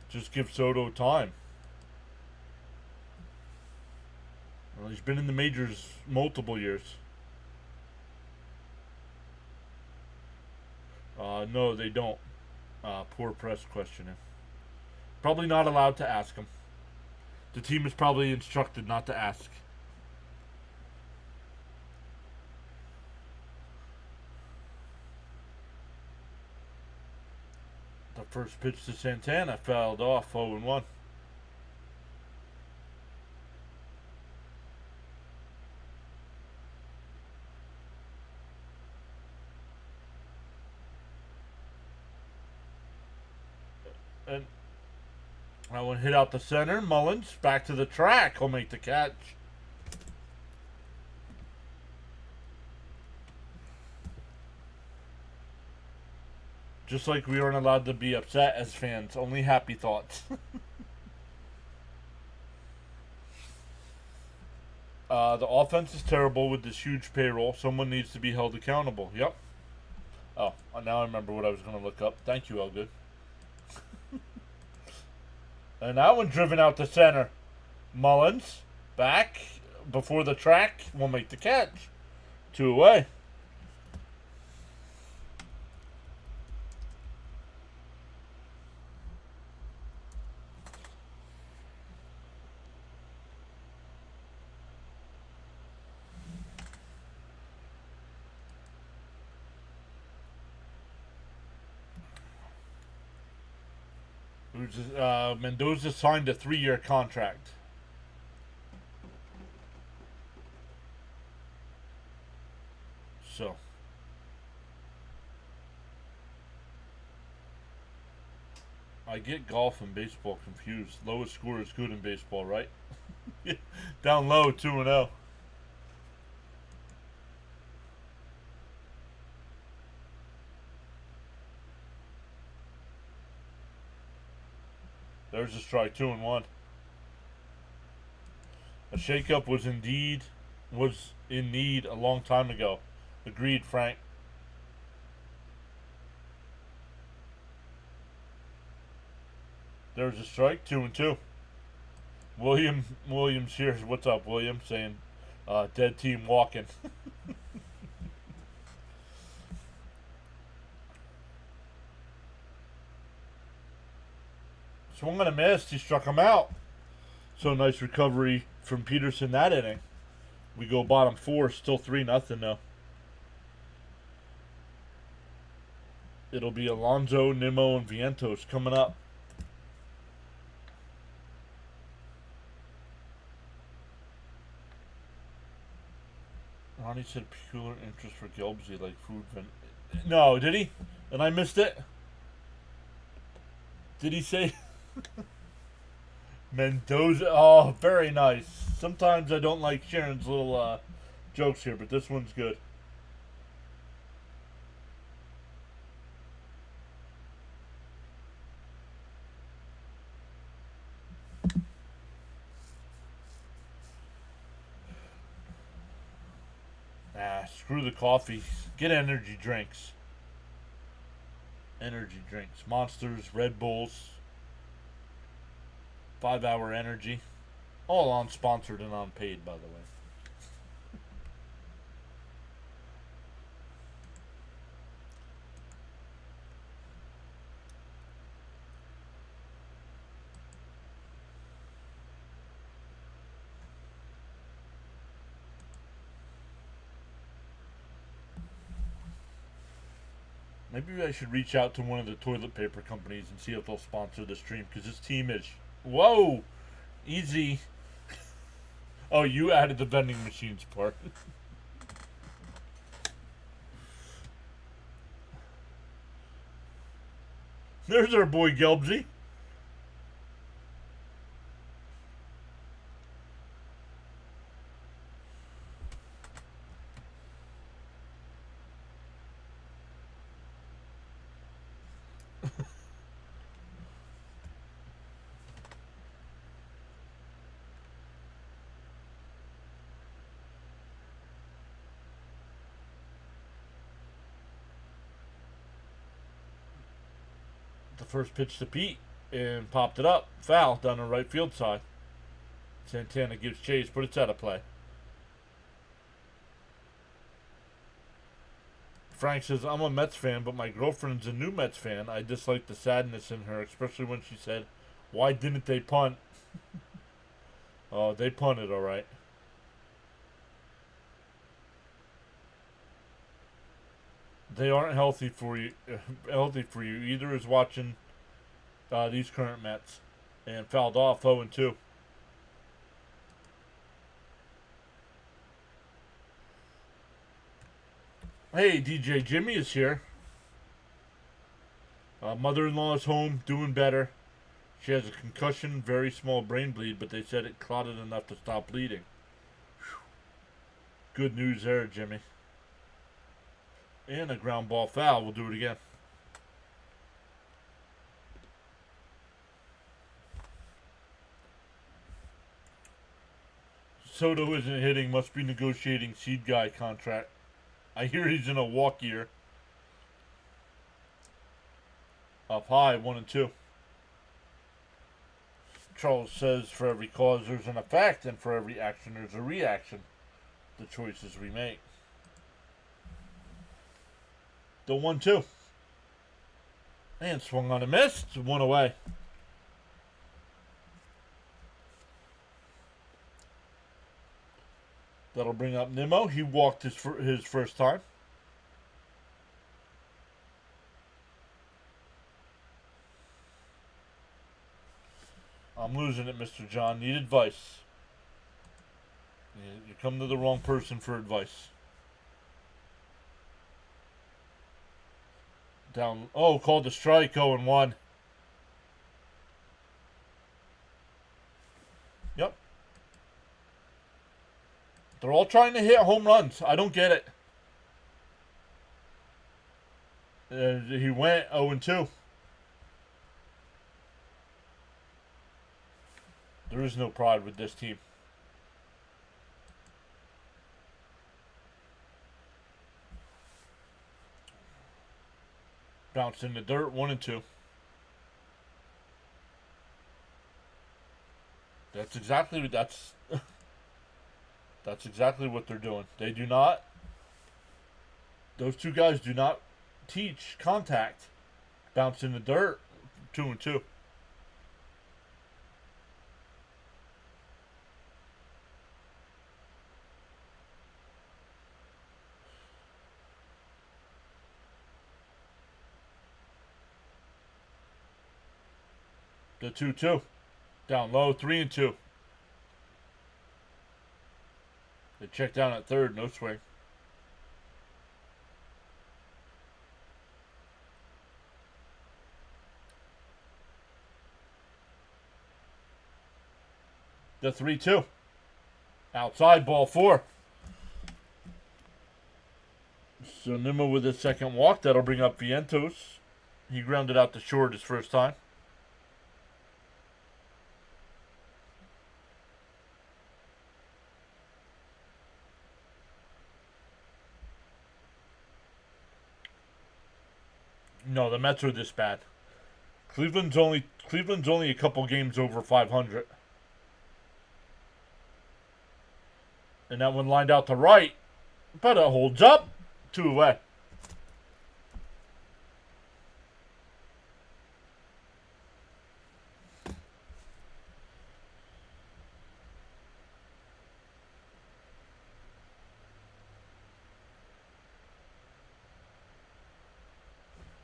Just give Soto time. Well, he's been in the majors multiple years. No, they don't. Poor press questioning. Probably not allowed to ask him. The team is probably instructed not to ask. The first pitch to Santana fouled off 0-1. And that one hit out the center. Mullins back to the track. He'll make the catch. Just like we aren't allowed to be upset as fans. Only happy thoughts. The offense is terrible with this huge payroll. Someone needs to be held accountable. Yep. Oh, now I remember what I was going to look up. Thank you, Elgood. And that one driven out the center. Mullins back before the track will make the catch. 2 away. Mendoza signed a 3-year contract. So. I get golf and baseball confused. Lowest score is good in baseball, right? Down low, 2-0. There's a strike, 2-1. A shakeup was in need a long time ago. Agreed, Frank. There's a strike, 2-2. Williams here. What's up, William? Saying, dead team walking. Swung on a miss. He struck him out. So nice recovery from Peterson that inning. We go bottom 4, still 3-0 though. It'll be Alonso, Nimmo, and Vientos coming up. Ronnie said peculiar interest for Gelbsy, like food. No, did he? And I missed it? Did he say? Mendoza. Oh, very nice. Sometimes I don't like Sharon's little jokes here, but this one's good. Screw the coffee. Get energy drinks. Energy drinks. Monsters, Red Bulls. 5-hour energy. All unsponsored and unpaid, by the way. Maybe I should reach out to one of the toilet paper companies and see if they'll sponsor the stream, because this team is... Whoa! Easy. Oh, you added the vending machines part. There's our boy Gelbsy. the first pitch to Pete and popped it up. Foul down the right field side. Santana gives chase, but it's out of play. Frank says, I'm a Mets fan, but my girlfriend's a new Mets fan. I dislike the sadness in her, especially when she said, why didn't they punt? Oh, they punted, all right. They aren't healthy for you. Either is watching these current Mets, and fouled off 0-2. Hey, DJ Jimmy is here. Mother-in-law is home, doing better. She has a concussion, very small brain bleed, but they said it clotted enough to stop bleeding. Whew. Good news there, Jimmy. And a ground ball foul. We'll do it again. Soto isn't hitting. Must be negotiating seed guy contract. I hear he's in a walk year. Up high, 1-2. Charles says, for every cause there's an effect, and for every action there's a reaction. The choices we make. The 1-2. And swung on a miss. It's 1 away. That'll bring up Nimmo. He walked his first time. I'm losing it, Mr. John. Need advice. You come to the wrong person for advice. Down. Oh, called the strike. 0-1. Yep. They're all trying to hit home runs. I don't get it. He went 0-2. There is no pride with this team. Bounce in the dirt, 1-2. That's exactly what they're doing. They do not. Those two guys do not teach contact. Bounce in the dirt, 2-2. The 2-2. Down low, 3-2. They check down at third, no swing. The 3-2. Outside, ball 4. So Nimmo with his second walk. That'll bring up Vientos. He grounded out to short his first time. No, the Mets are this bad. Cleveland's only a couple games over 500. And that one lined out to right, but it holds up. 2 away.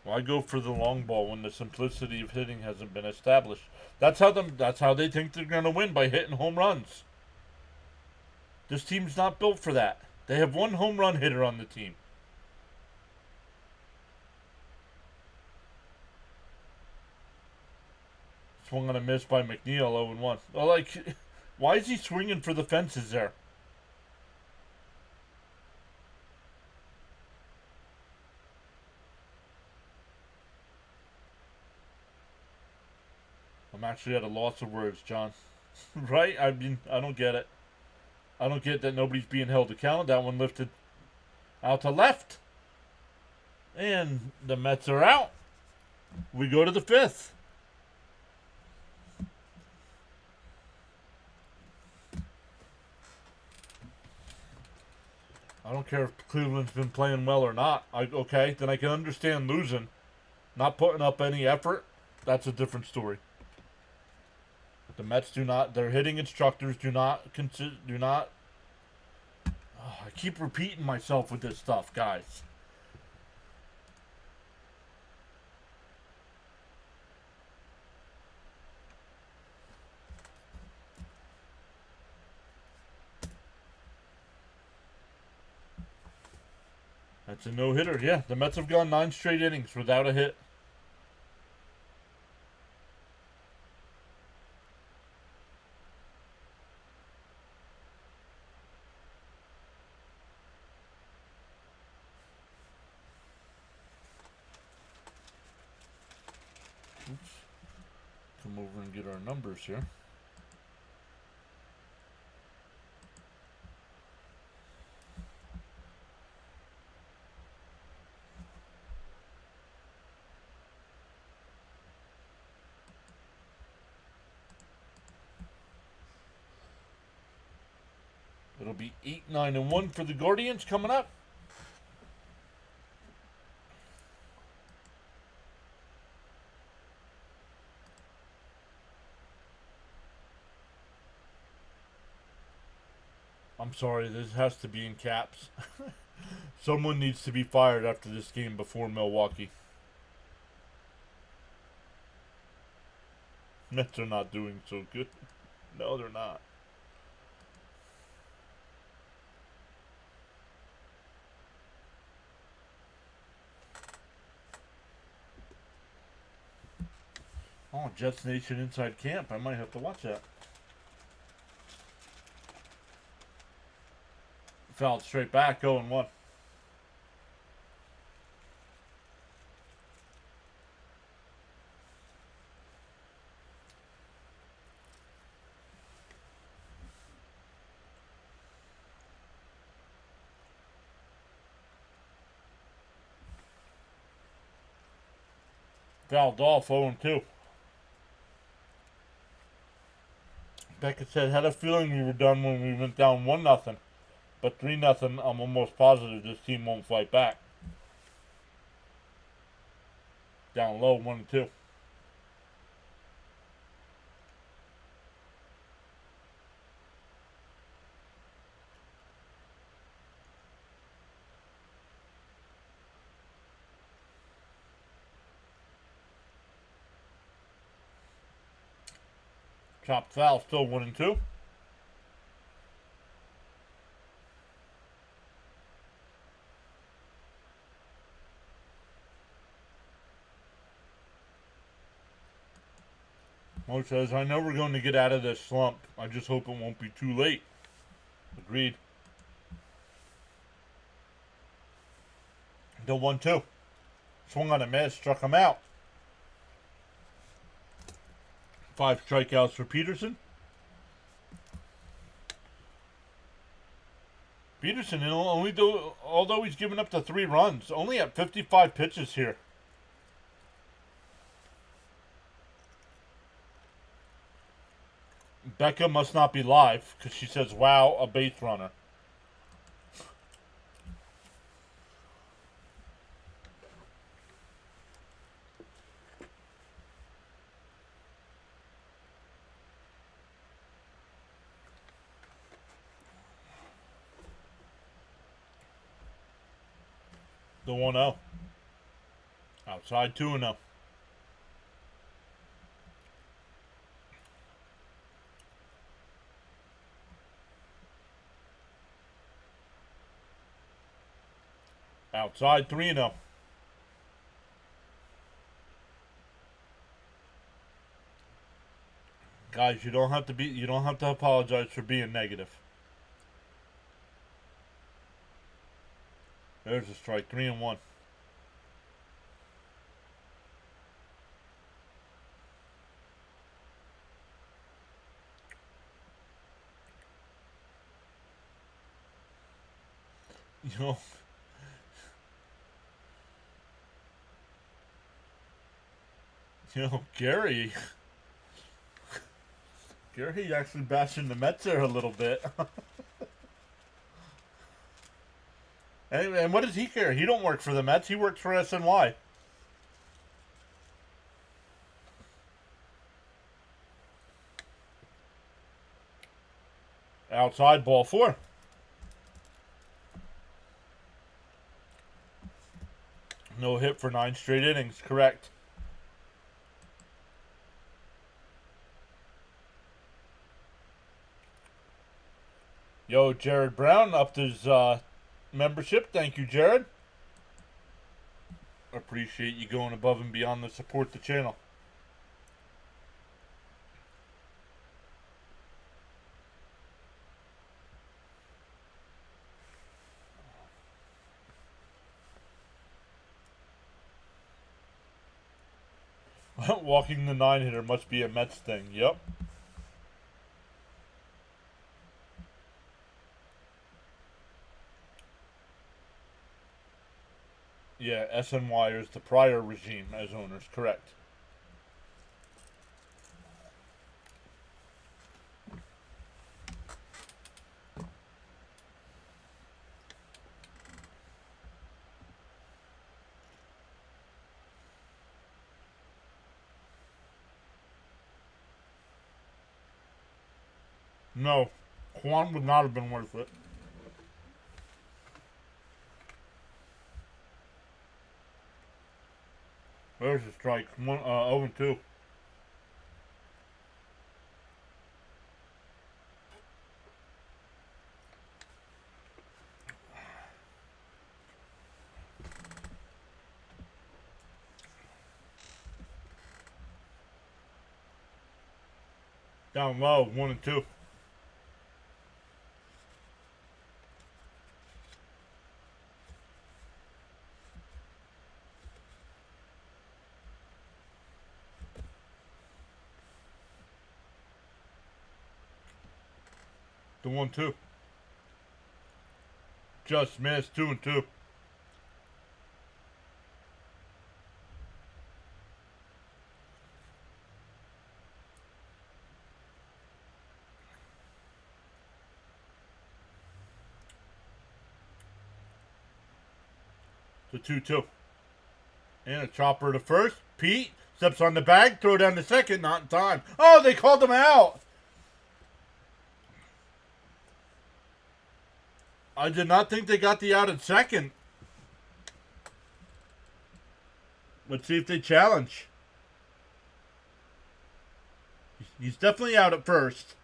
Why go for the long ball when the simplicity of hitting hasn't been established? That's how they think they're going to win, by hitting home runs. This team's not built for that. They have one home run hitter on the team. Swung on a miss by McNeil, 0-1. Oh, like, why is he swinging for the fences there? I'm actually at a loss of words, John. Right? I mean, I don't get it. I don't get that nobody's being held accountable. That one lifted out to left. And the Mets are out. We go to the 5th. I don't care if Cleveland's been playing well or not. Okay, then I can understand losing. Not putting up any effort, that's a different story. The Mets do not, their hitting instructors do not, I keep repeating myself with this stuff, guys. That's a no-hitter. Yeah, the Mets have gone 9 straight innings without a hit. Oops. Come over and get our numbers here. It'll be 8-9-1 for the Guardians coming up. I'm sorry, this has to be in caps. Someone needs to be fired after this game before Milwaukee. Mets are not doing so good. No, they're not. Oh, Jets Nation Inside Camp. I might have to watch that. Fouled straight back, 0-1. Fouled off, 0-2. Beckett said, had a feeling we were done when we went down 1-0. But 3-0, I'm almost positive this team won't fight back. Down low, 1-2. Chopped foul, still 1-2. Mo says, I know we're going to get out of this slump. I just hope it won't be too late. Agreed. The 1-2. Swung on a miss, struck him out. 5 strikeouts for Peterson. Peterson, although he's given up the 3 runs, only at 55 pitches here. Becca must not be live because she says, wow, a base runner. The 1-0. Outside 2-0. Outside 3-0. Guys, you don't have to apologize for being negative. There's a strike, 3-1. You know, You know, Gary actually bashing the Mets there a little bit. And what does he care? He don't work for the Mets. He works for SNY. Outside, ball 4. No hit for 9 straight innings. Correct. Yo, Jared Brown upped his membership. Thank you, Jared. Appreciate you going above and beyond to support the channel. Walking the 9-hitter must be a Mets thing. Yep. Yeah, SNY is the prior regime as owners. Correct. No, Juan would not have been worth it. There's a strike. 0-2. Down low, 1-2. The 1-2. Just missed. 2-2. The 2-2. And a chopper to first. Pete steps on the bag. Throw down to second. Not in time. Oh, they called him out. I did not think they got the out at second. Let's see if they challenge. He's definitely out at first.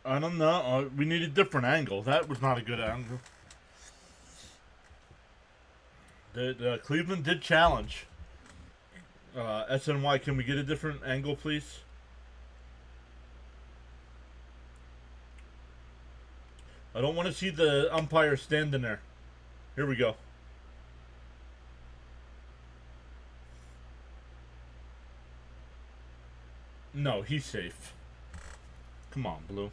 I don't know. We need a different angle. That was not a good angle. The Cleveland did challenge. SNY, can we get a different angle, please? I don't want to see the umpire standing there. Here we go. No, he's safe. Come on, Blue.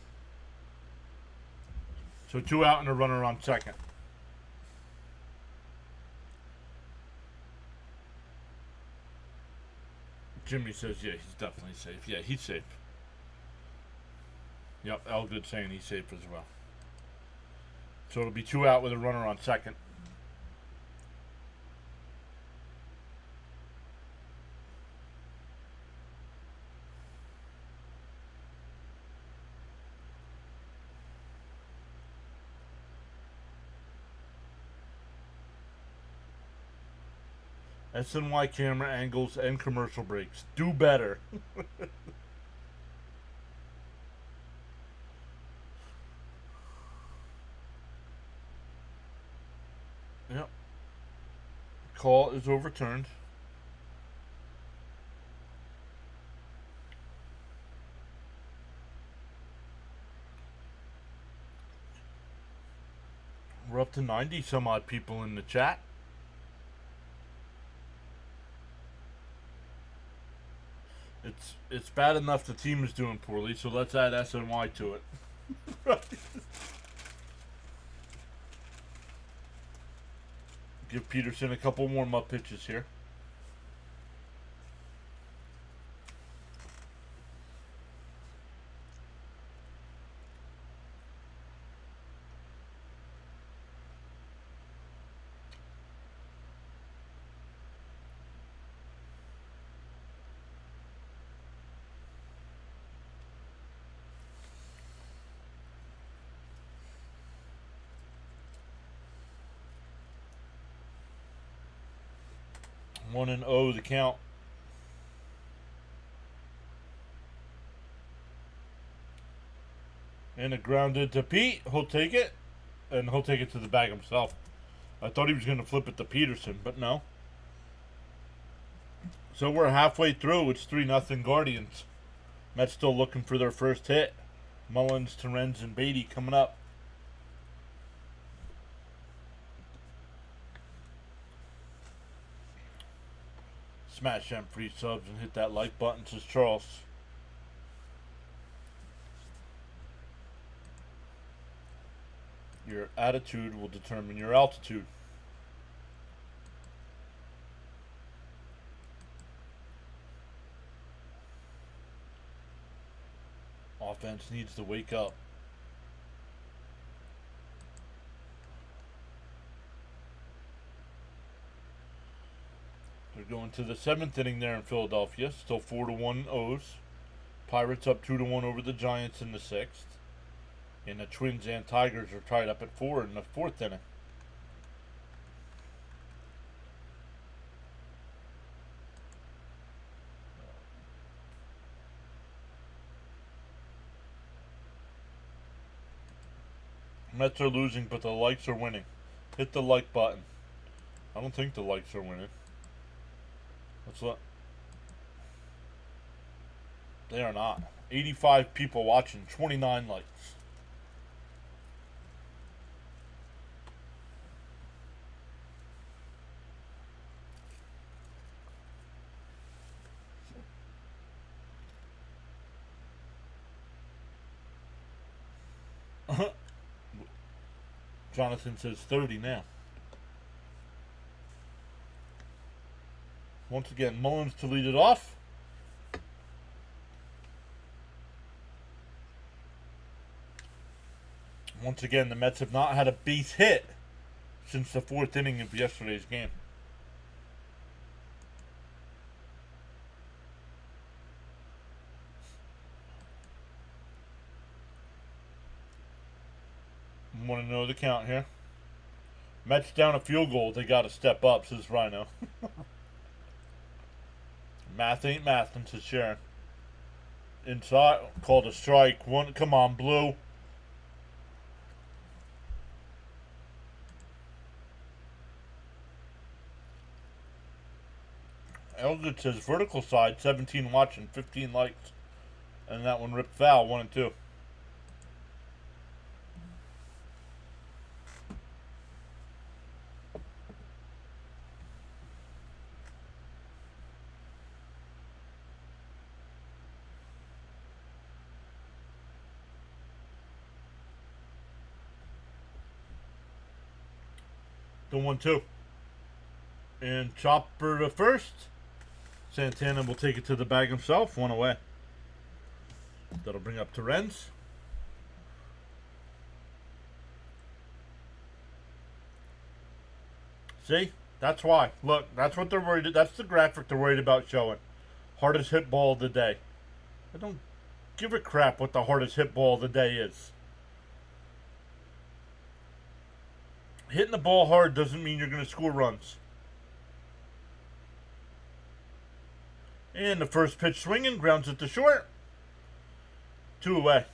So 2 out and a runner on second. Jimmy says, yeah, he's definitely safe. Yeah, he's safe. Yep, Elgood saying he's safe as well. So it'll be 2 out with a runner on second. SNY camera angles and commercial breaks. Do better. Yep. Call is overturned. We're up to 90 some odd people in the chat. it's bad enough the team is doing poorly, so let's add SNY to it. Give Peterson a couple warm-up pitches here. One and 0 the count. And a grounded to Pete. He'll take it. And he'll take it to the bag himself. I thought he was going to flip it to Peterson, but no. So we're halfway through. It's 3-0 Guardians. Mets still looking for their first hit. Mullins, Terens, and Beatty coming up. Smash them free subs and hit that like button, says Charles. Your attitude will determine your altitude. Offense needs to wake up. They're going to the 7th inning there in Philadelphia. Still 4-1 O's. Pirates up 2-1 over the Giants in the 6th. And the Twins and Tigers are tied up at 4 in the 4th inning. Mets are losing, but the likes are winning. Hit the like button. I don't think the likes are winning. Let's look. They are not. 85 people watching, 29 likes. Jonathan says 30 now. Once again, Mullins to lead it off. Once again, the Mets have not had a base hit since the 4th inning of yesterday's game. Want to know the count here? Mets down a field goal. They got to step up, says Rhino. Math ain't mathin', says Sharon. Inside, called a strike. One, come on, Blue. Eldred says vertical side, 17 watching, 15 likes. And that one ripped foul, 1 and 2. The 1-2. And Chopper to first. Santana will take it to the bag himself. 1 away. That'll bring up Terens. See? That's why. Look, that's what they're worried about. That's the graphic they're worried about showing. Hardest hit ball of the day. I don't give a crap what the hardest hit ball of the day is. Hitting the ball hard doesn't mean you're going to score runs. And the first pitch swinging, grounds it to short. 2 away.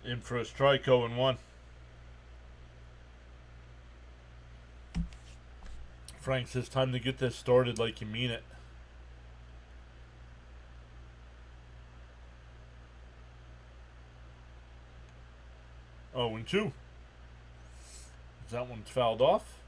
In for a strike, 0-1. Frank says time to get this started like you mean it. 0-2. That one's fouled off.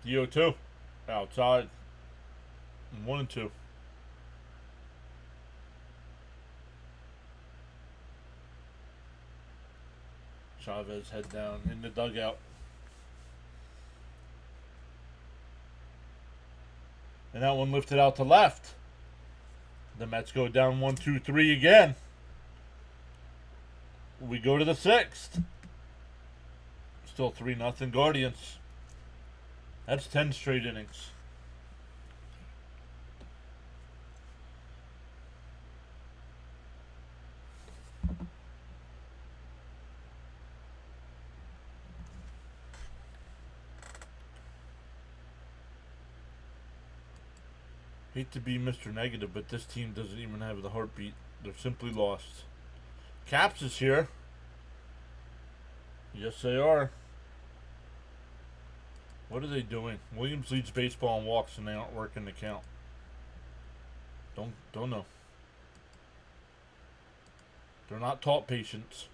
The 0-2. Outside. 1-2. Chavez head down in the dugout. And that one lifted out to left. The Mets go down 1-2-3 again. We go to the 6th. Still 3-0 Guardians. That's 10 straight innings. Hate to be Mr. Negative, but this team doesn't even have the heartbeat. They're simply lost. Caps is here. Yes, they are. What are they doing? Williams leads baseball in walks, and they aren't working the count. Don't know. They're not taught patience.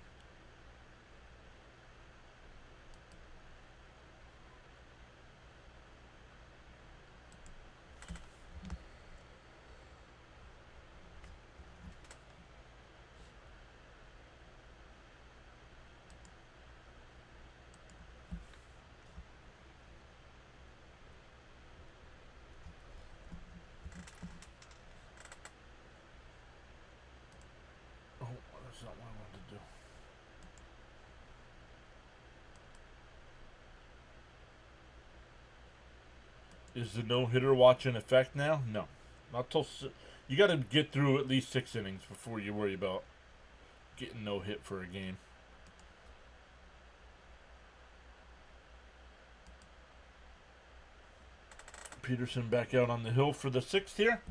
That's not what I wanted to do. Is the no-hitter watch in effect now? No. Not till... You got to get through at least 6 innings before you worry about getting no-hit for a game. Peterson back out on the hill for the 6th here.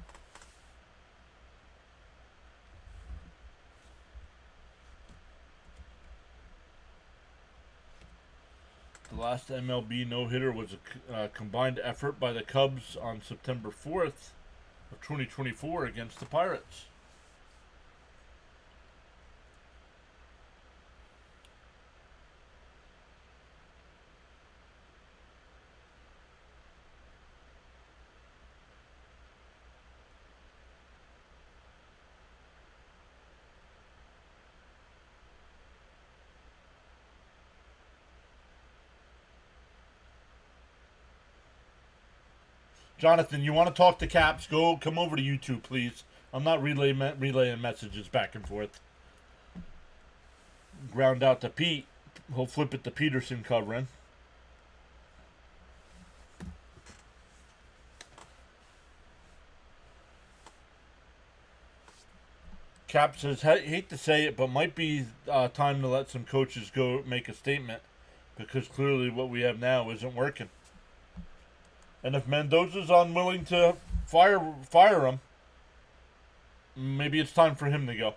The last MLB no-hitter was a combined effort by the Cubs on September 4th of 2024 against the Pirates. Jonathan, you want to talk to Caps? Come over to YouTube, please. I'm not relaying messages back and forth. Ground out to Pete. He'll flip it to Peterson covering. Cap says, hate to say it, but might be time to let some coaches go make a statement, because clearly what we have now isn't working. And if Mendoza's unwilling to fire him, maybe it's time for him to go.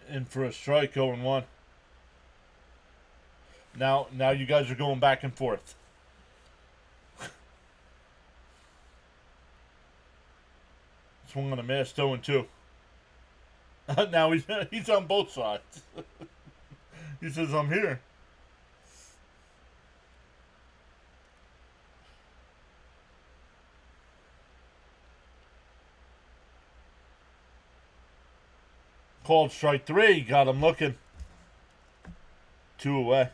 In for a strike, 0-1. Now you guys are going back and forth. Swung on a miss, 0-2. Now he's on both sides. He says, I'm here. Called strike 3. Got him looking. 2 away.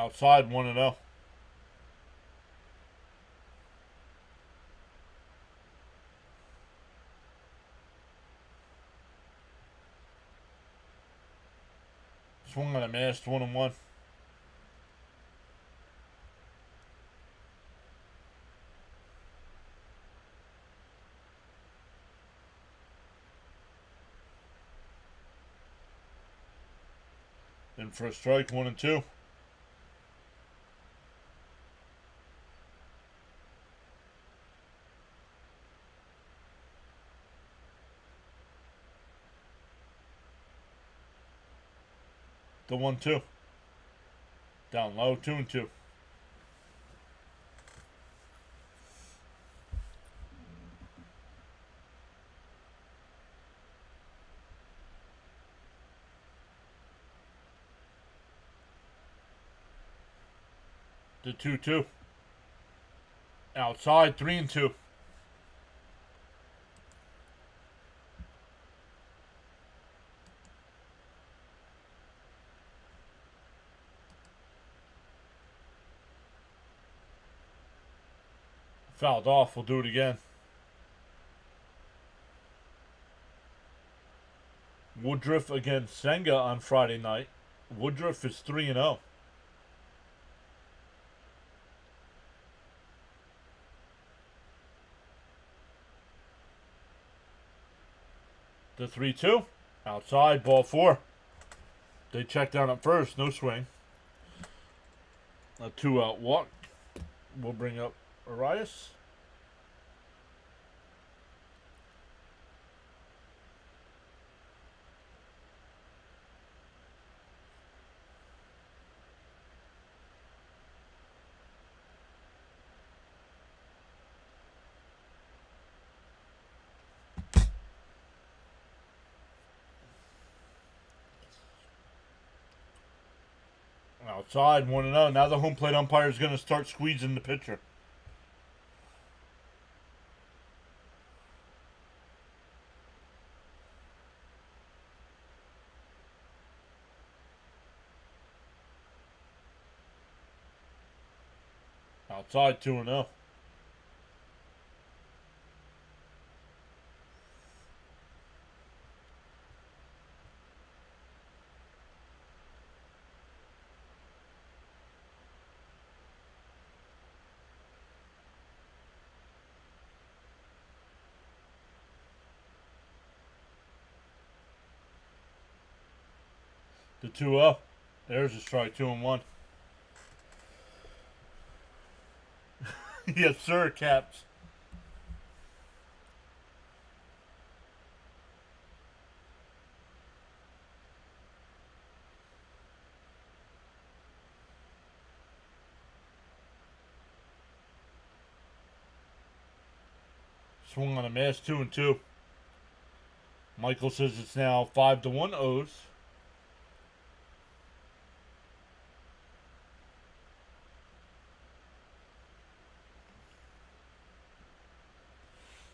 Outside 1-0. Swung on a missed 1-1. In for a strike, 1-2. The 1-2. Down low, 2-2. The 2-2. Outside, 3-2. Fouled off. We'll do it again. Woodruff against Senga on Friday night. Woodruff is 3-0. The 3-2. Outside, ball 4. They check down at first. No swing. A 2-out walk. We'll bring up Arias. Outside, 1-0. Now the home plate umpire is going to start squeezing the pitcher. Outside, 2-0. The 2-0. There's a strike, 2-1. Yes, sir, Caps. Swung on a miss, 2-2. Michael says it's now 5-1 O's.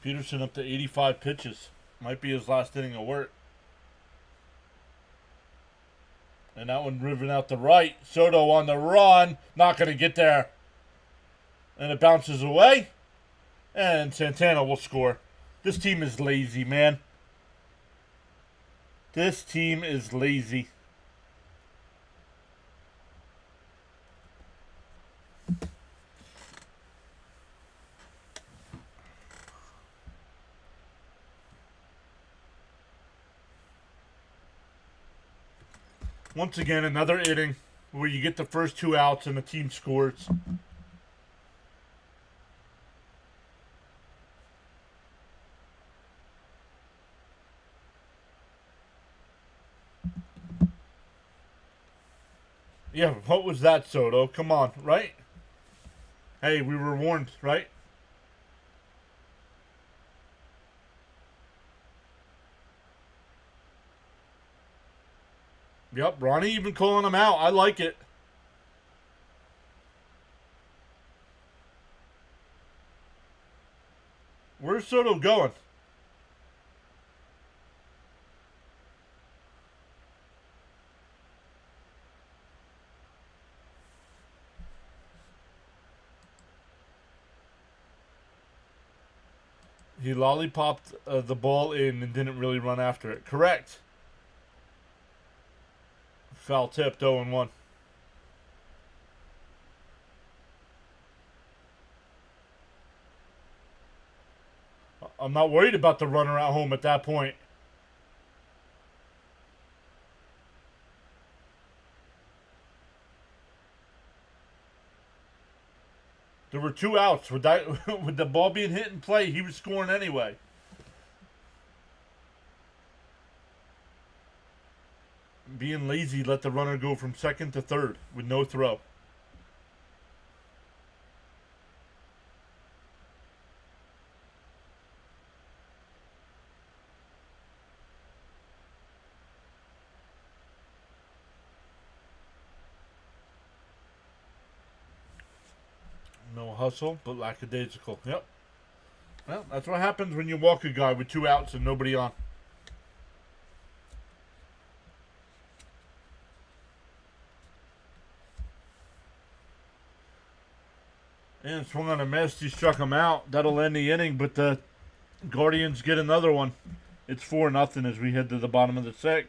Peterson up to 85 pitches. Might be his last inning of work. And that one driven out the right. Soto on the run. Not going to get there. And it bounces away. And Santana will score. This team is lazy, man. This team is lazy. Once again, another inning where you get the first 2 outs and the team scores. Yeah, what was that, Soto? Come on, right? Hey, we were warned, right? Yep, Ronnie even calling him out. I like it. Where's Soto going? He lollipopped the ball in and didn't really run after it. Correct. Foul tipped, 0-1. I'm not worried about the runner at home at that point. There were 2 outs. With that, with the ball being hit in play, he was scoring anyway. Being lazy let the runner go from second to third with no throw. No hustle, but lackadaisical. Yep. Well, that's what happens when you walk a guy with 2 outs and nobody on. And swung on a miss. He struck him out. That'll end the inning, but the Guardians get another one. It's 4-0 as we head to the bottom of the 6th.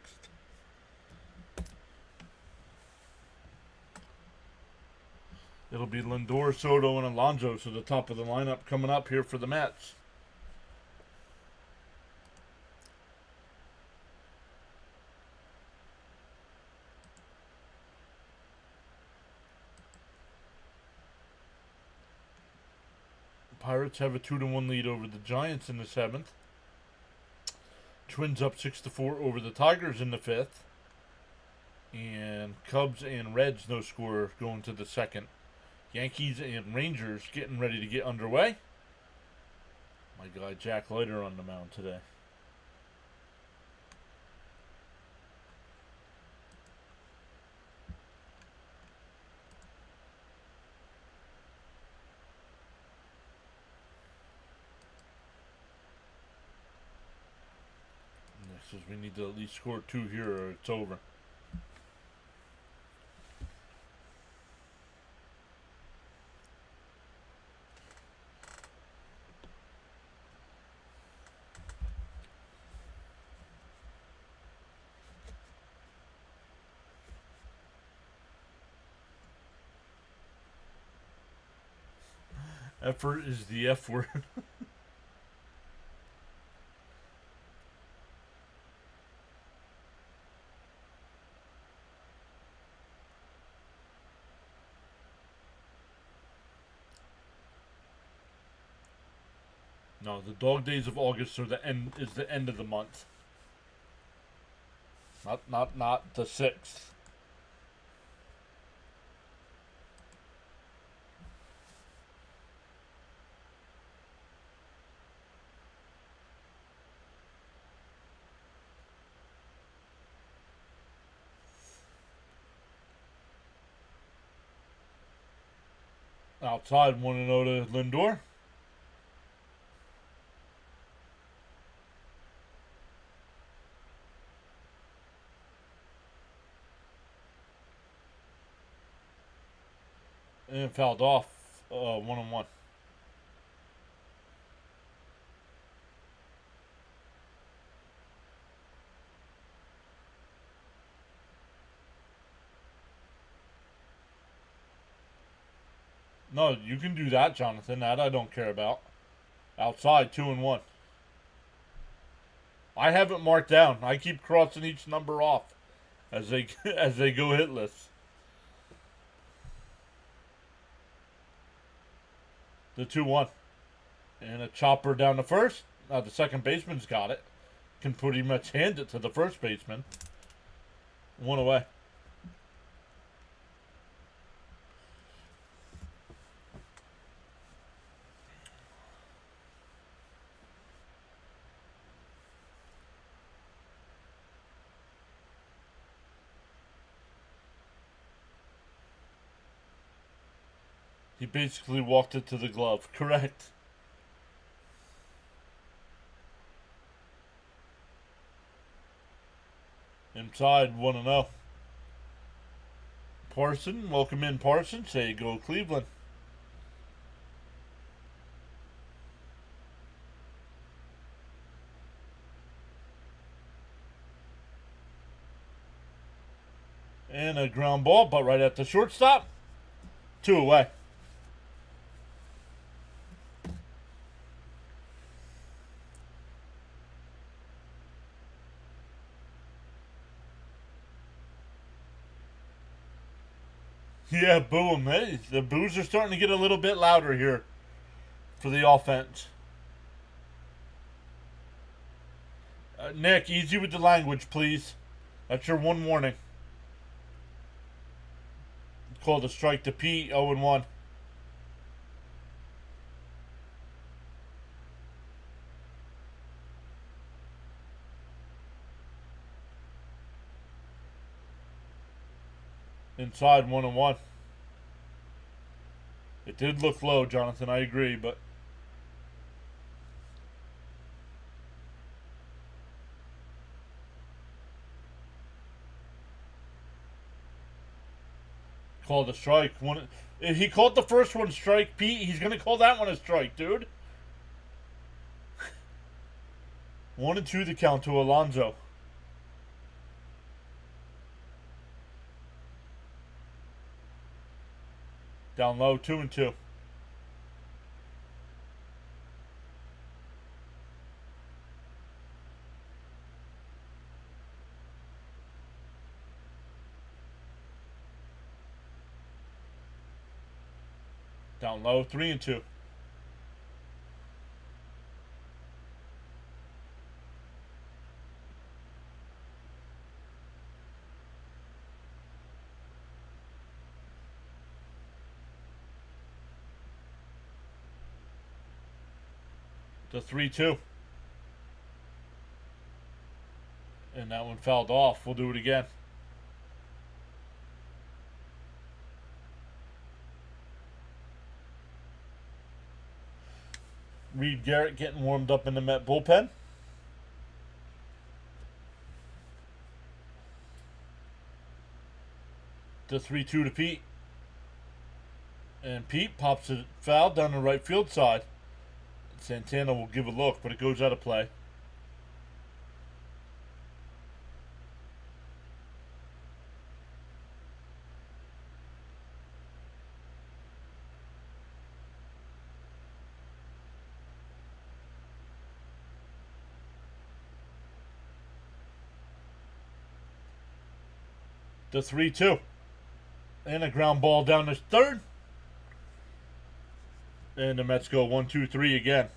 It'll be Lindor, Soto, and Alonso, so the top of the lineup coming up here for the Mets. Pirates have a 2-1 lead over the Giants in the 7th. Twins up 6-4 over the Tigers in the 5th. And Cubs and Reds no score going to the 2nd. Yankees and Rangers getting ready to get underway. My guy Jack Leiter on the mound today. This is we need to at least score 2 here or it's over. Effort is the F word. No, the dog days of August are the end of the month. Not the 6th. Outside 1-0 to Lindor. And fouled off 1-1. No, you can do that, Jonathan. That I don't care about. Outside 2-1. I have it marked down. I keep crossing each number off as they as they go hitless. The 2-1. And a chopper down the first. The second baseman's got it. Can pretty much hand it to the first baseman. 1 away. He basically walked it to the glove. Correct. Inside 1-0. Parson, welcome in Parson. Say go Cleveland. And a ground ball, but right at the shortstop. 2 away. Yeah, boom. Hey, the boos are starting to get a little bit louder here for the offense. Nick, easy with the language, please. That's your one warning. Called a strike to Pete, 0-1. Inside, 1-1. It did look low, Jonathan, I agree, but... Called a strike. If he called the first one strike, Pete, he's going to call that one a strike, dude. 1-2 the count to Alonso. Down low, 2-2. Down low, 3-2. To 3-2. And that one fouled off. We'll do it again. Reed Garrett getting warmed up in the Met bullpen. To 3-2 to Pete. And Pete pops it foul down the right field side. Santana will give a look, but it goes out of play. The 3-2. And a ground ball down the third. And the Mets go 1-2-3 again.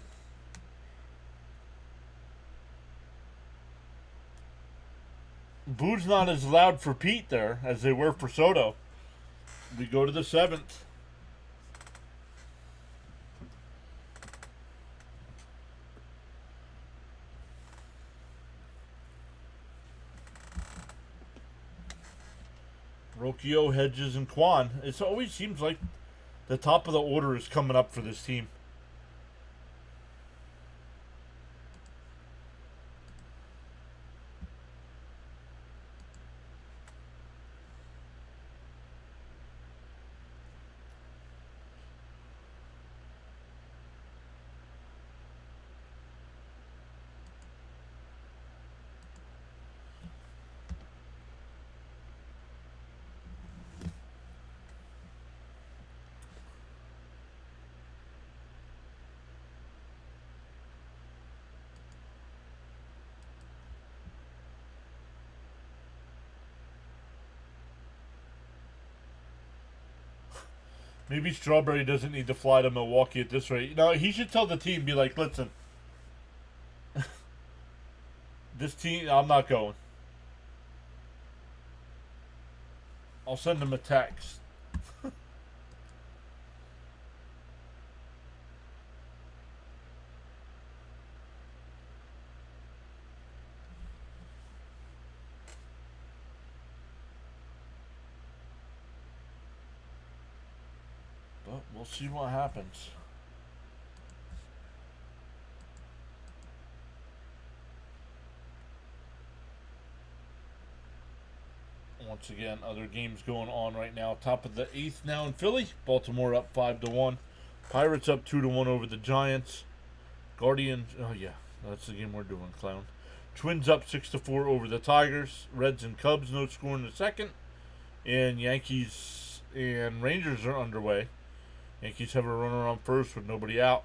Boo's not as loud for Pete there as they were for Soto. We go to the 7th. Rocchio, Hedges, and Kwan. It always seems like the top of the order is coming up for this team. Maybe Strawberry doesn't need to fly to Milwaukee at this rate. No, he should tell the team, be like, listen, this team, I'm not going. I'll send him a text. But we'll see what happens. Once again, other games going on right now. Top of the 8th now in Philly. Baltimore up 5-1. Pirates up 2-1 over the Giants. Guardians, oh yeah, that's the game we're doing, clown. Twins up 6-4 over the Tigers. Reds and Cubs, no score in the second. And Yankees and Rangers are underway. Yankees have a runner on first with nobody out.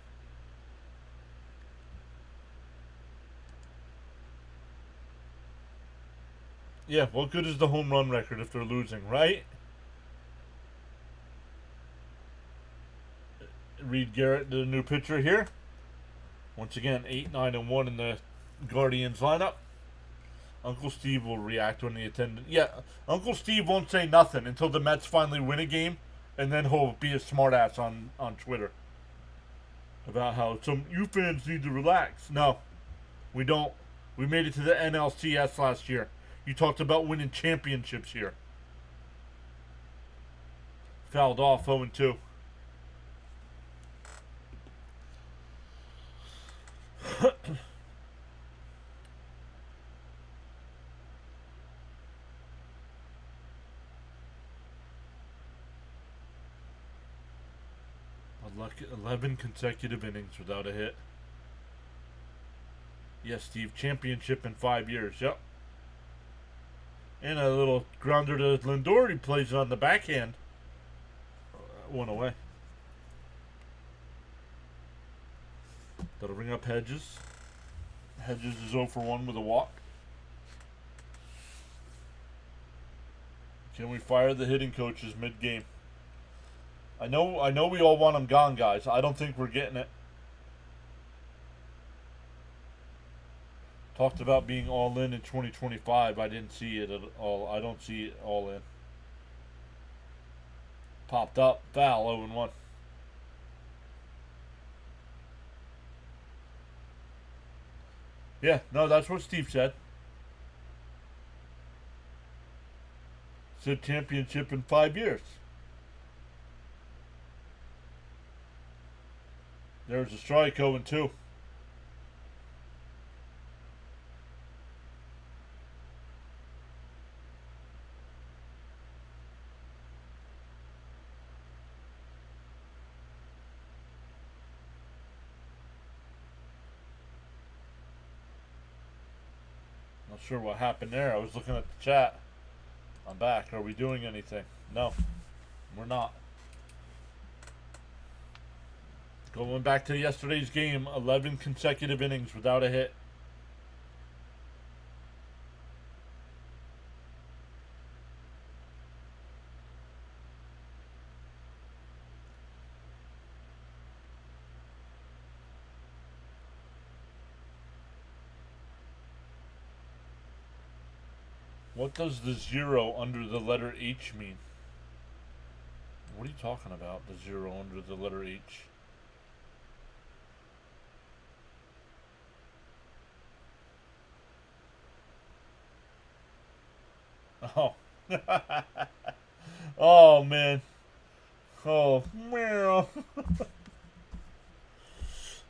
Yeah, what good is the home run record if they're losing, right? Reed Garrett, the new pitcher here. Once again, 8, 9, and 1 in the Guardians lineup. Uncle Steve will react when the attendant. Yeah, Uncle Steve won't say nothing until the Mets finally win a game, and then he'll be a smartass on Twitter about how some you fans need to relax. No, we don't. We made it to the NLCS last year. You talked about winning championships here. Fouled off 0-2. 11 consecutive innings without a hit. Yes, Steve. Championship in 5 years. Yep. And a little grounder to Lindor. He plays on the backhand. One away. That'll bring up Hedges. Hedges is 0 for 1 with a walk. Can we fire the hitting coaches mid-game? I know we all want them gone, guys. I don't think we're getting it. Talked about being all in 2025. I didn't see it at all. I don't see it all in. Popped up. Foul 0-1. Yeah, no, that's what Steve said. Said championship in 5 years. There's a strike 0-2. Not sure what happened there. I was looking at the chat. I'm back. Are we doing anything? No, we're not. Going back to yesterday's game, 11 consecutive innings without a hit. What does the 0 under the letter H mean? What are you talking about, the 0 under the letter H? Oh. Oh, man. Oh, meow.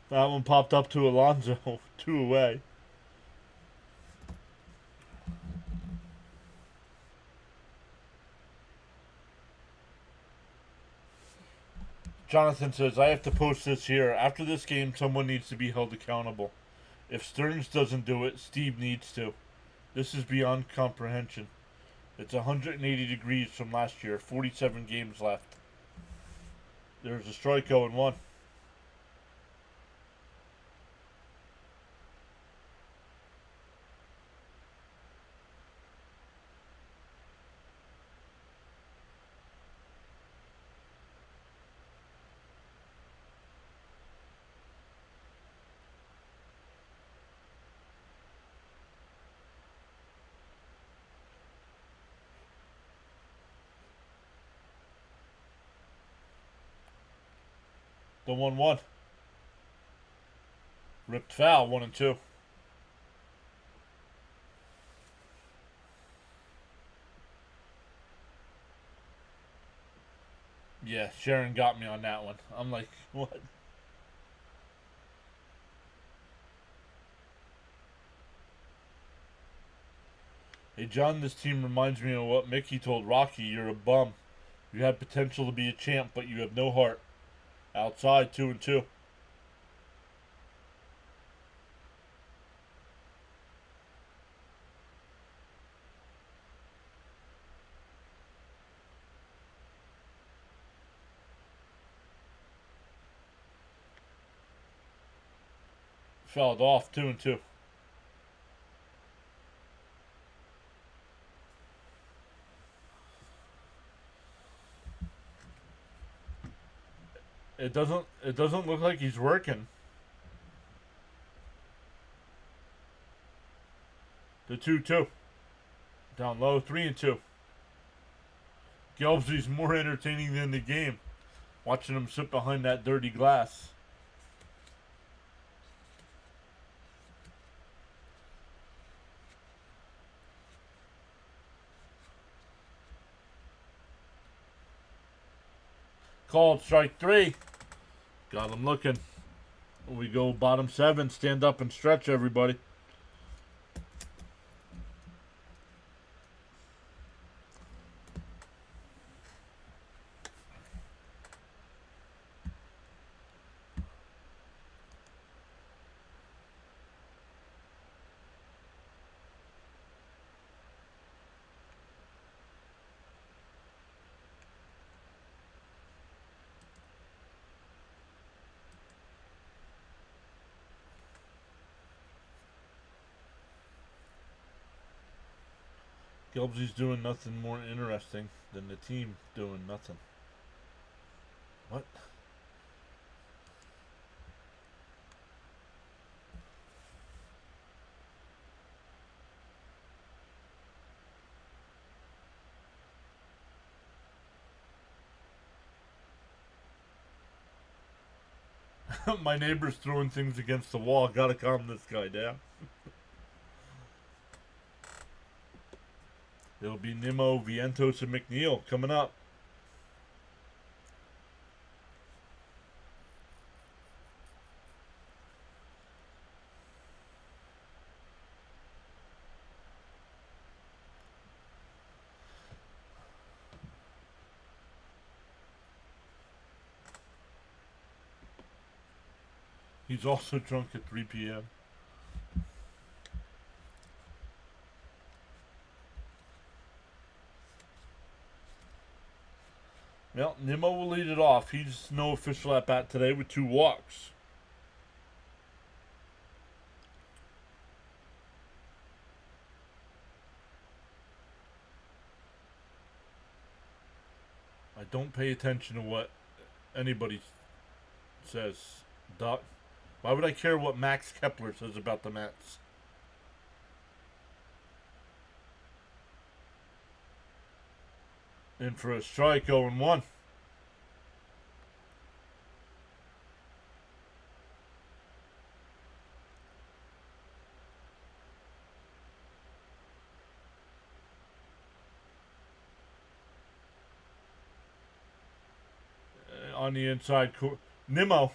That one popped up to Alonso. 2 away. Jonathan says, I have to post this here. After this game, someone needs to be held accountable. If Stearns doesn't do it, Steve needs to. This is beyond comprehension. It's 180 degrees from last year. 47 games left. There's a strike 0-1. The 1-1. Ripped foul, 1-2. Yeah, Sharon got me on that one. I'm like, what? Hey, John, this team reminds me of what Mickey told Rocky. You're a bum. You have potential to be a champ, but you have no heart. Outside, 2-2. Fouled off 2-2. It doesn't look like he's working. The 2-2. Down low, 3-2. Gelbsy's more entertaining than the game. Watching him sit behind that dirty glass. Called strike 3. Got him looking. We go bottom 7. Stand up and stretch, everybody. Gelbsy's doing nothing more interesting than the team doing nothing. What? My neighbor's throwing things against the wall. Gotta calm this guy down. It'll be Nimmo, Vientos, and McNeil coming up. He's also drunk at 3 p.m. Well, Nimmo will lead it off. He's no official at bat today with 2 walks. I don't pay attention to what anybody says. Doc, why would I care what Max Kepler says about the Mets? In for a strike, 0-1. On the inside, Nimmo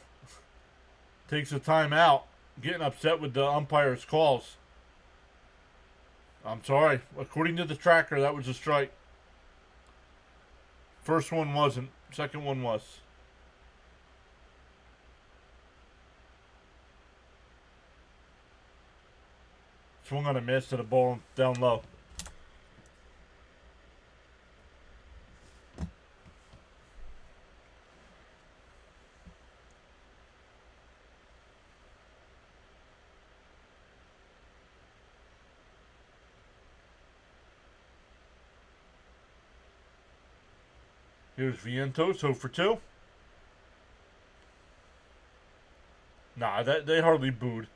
takes a timeout, getting upset with the umpire's calls. I'm sorry. According to the tracker, that was a strike. First one wasn't. Second one was. Swung on a miss to the ball down low. Here's Vientos, 0 for 2. Nah, they hardly booed.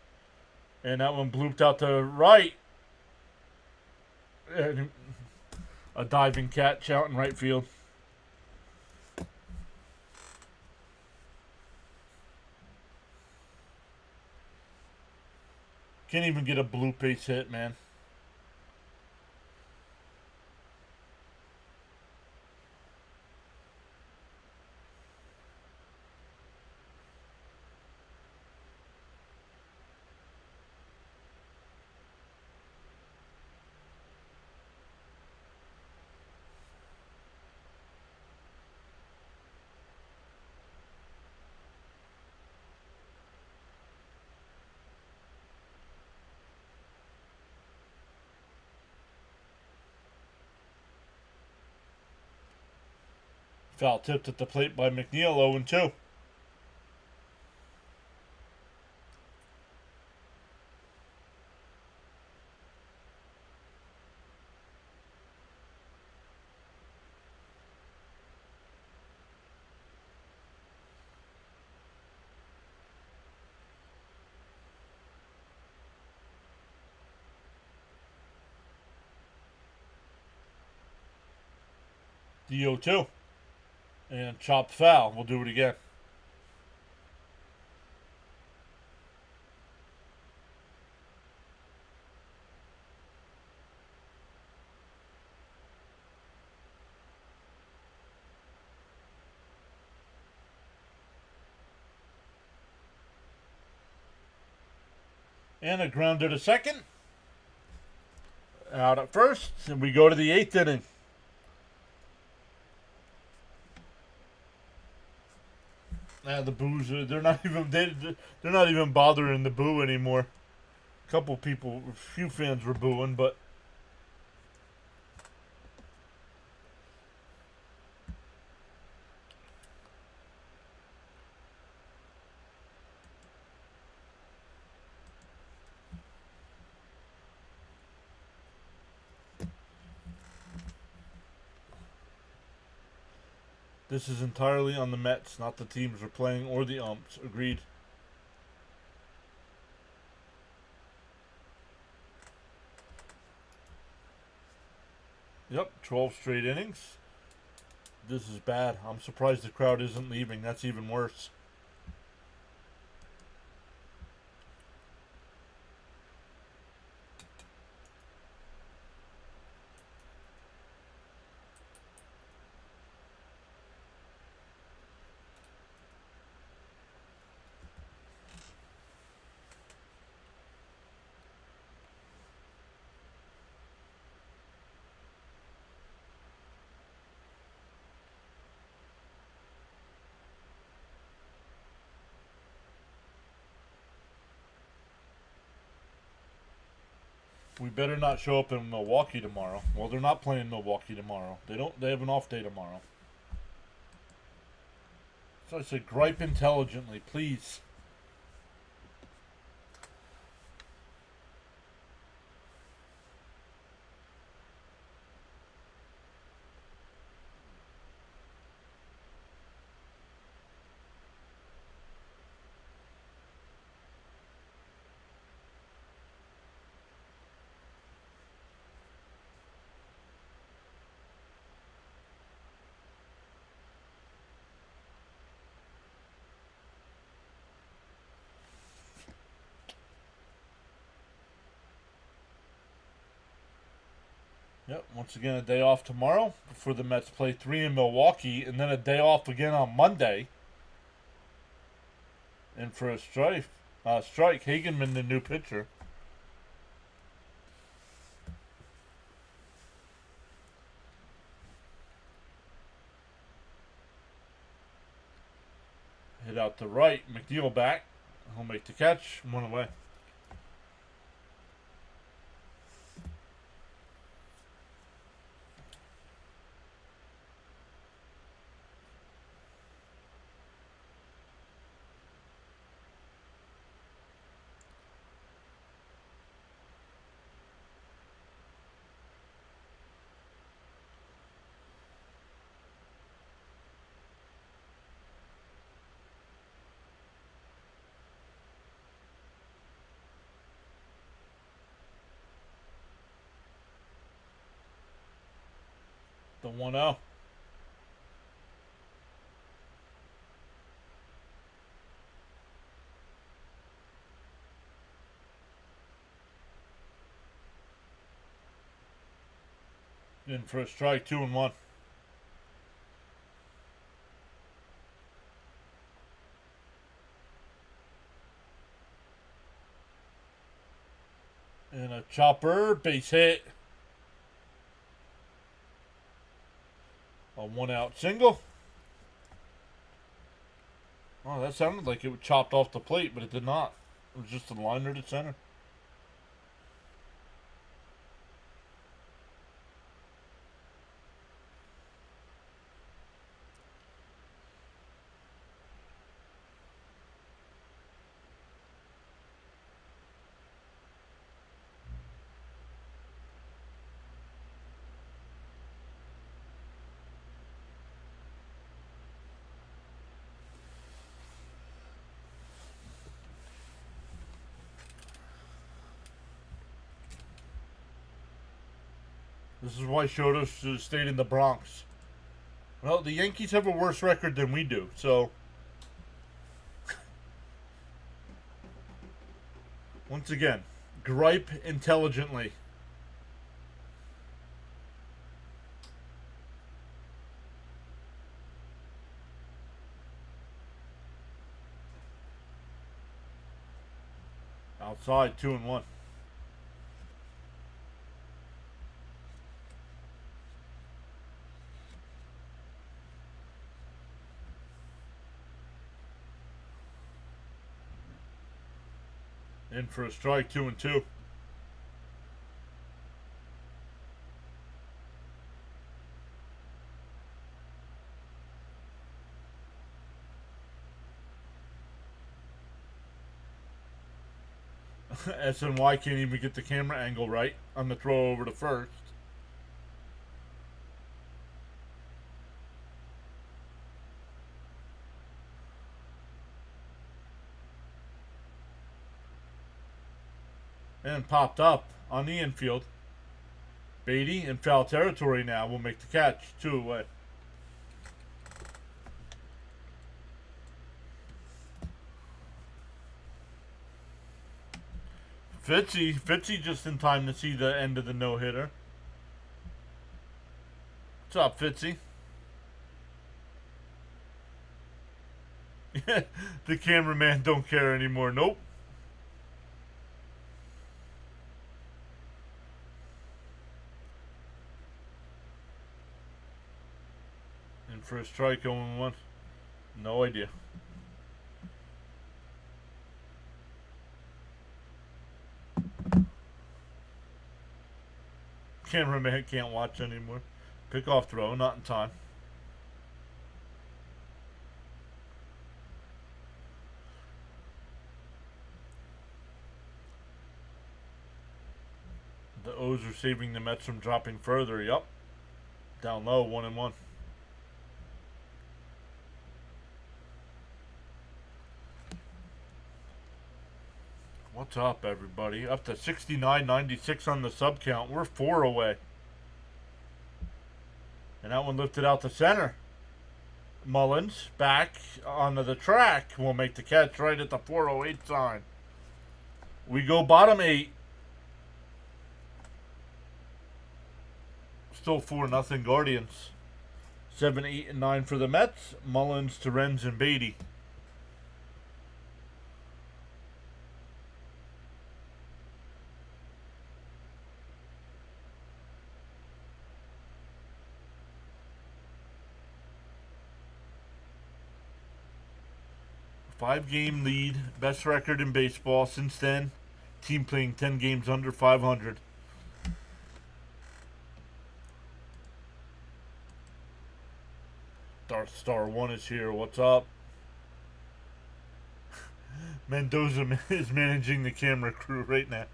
And that one blooped out to right. And a diving catch out in right field. Can't even get a blue base hit, man. Foul tipped at the plate by McNeil, 0-2. The 0-2. And chopped foul. We'll do it again. And a grounder to second. Out at first. And we go to the 8th inning. The boos, they're not even bothering the boo anymore. A couple people, a few fans were booing, but this is entirely on the Mets, not the teams we're playing or the umps. Agreed. Yep, 12 straight innings. This is bad. I'm surprised the crowd isn't leaving. That's even worse. We better not show up in Milwaukee tomorrow. Well, they're not playing Milwaukee tomorrow. They have an off day tomorrow. So I said gripe intelligently, please. Yep, once again a day off tomorrow before the Mets play 3 in Milwaukee, and then a day off again on Monday. And for a strike, Hagenman, the new pitcher. Hit out to right, McNeil back. He'll make the catch, 1 away. The 1-0. In for a strike, 2-1. And a chopper, base hit. A 1-out single. Oh, that sounded like it was chopped off the plate, but it did not. It was just a liner to center. This is why Shoto should have stayed in the Bronx. Well, the Yankees have a worse record than we do, so once again, gripe intelligently. Outside, 2-1. In for a strike, 2-2. SNY can't even get the camera angle right on the throw over to first. And popped up on the infield. Beatty in foul territory now will make the catch. 2 away. Fitzy just in time to see the end of the no-hitter. What's up, Fitzy? The cameraman don't care anymore. Nope. In for a strike, 0-1. No idea. Cameraman can't watch anymore. Pickoff throw, not in time. The O's are saving the Mets from dropping further. Yup. Down low, 1-1. What's up, everybody? Up to 69.96 on the sub count. We're 4 away. And that one lifted out to center. Mullins back onto the track will make the catch right at the 408 sign. We go bottom 8. Still 4-0 Guardians. 7, 8, and 9 for the Mets. Mullins, Terens, and Beatty. Five-game lead, best record in baseball since then. Team playing 10 games under 500. Darth Star 1 is here. What's up? Mendoza is managing the camera crew right now.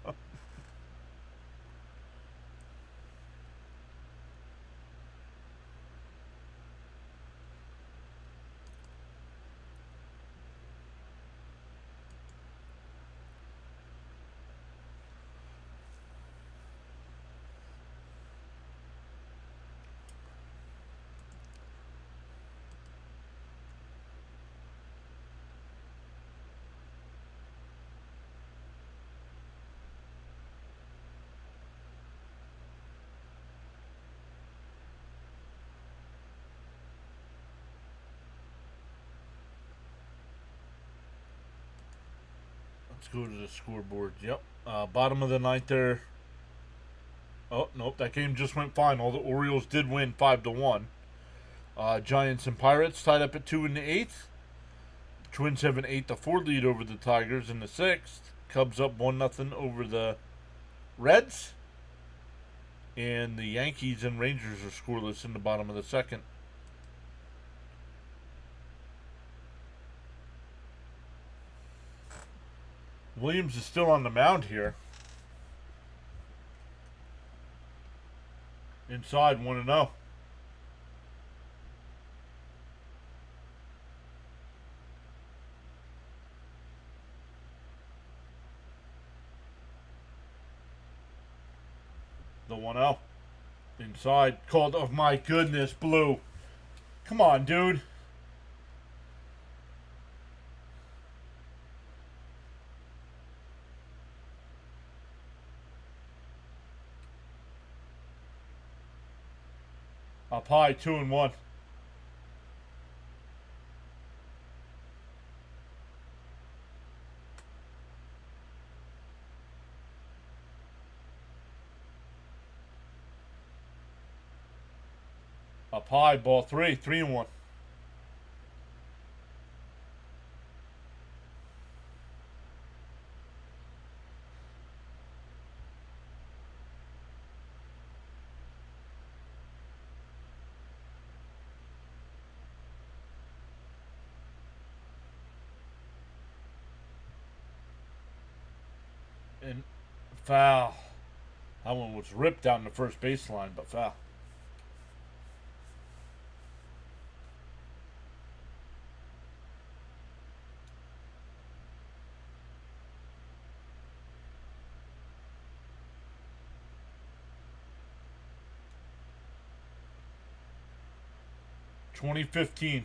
Let's go to the scoreboard. Yep. Bottom of the ninth there. Oh, nope. That game just went final. The Orioles did win 5-1. Giants and Pirates tied up at 2 in the 8th. Twins have an 8-4 lead over the Tigers in the 6th. Cubs up 1-0 over the Reds. And the Yankees and Rangers are scoreless in the bottom of the 2nd. Williams is still on the mound here. Inside, 1-0. The 1-0. Inside. Called, oh my goodness, blue. Come on, dude. Up high, 2-1. Up high, ball 3, 3-1. And foul. That one was ripped down the first baseline, but foul. (2015).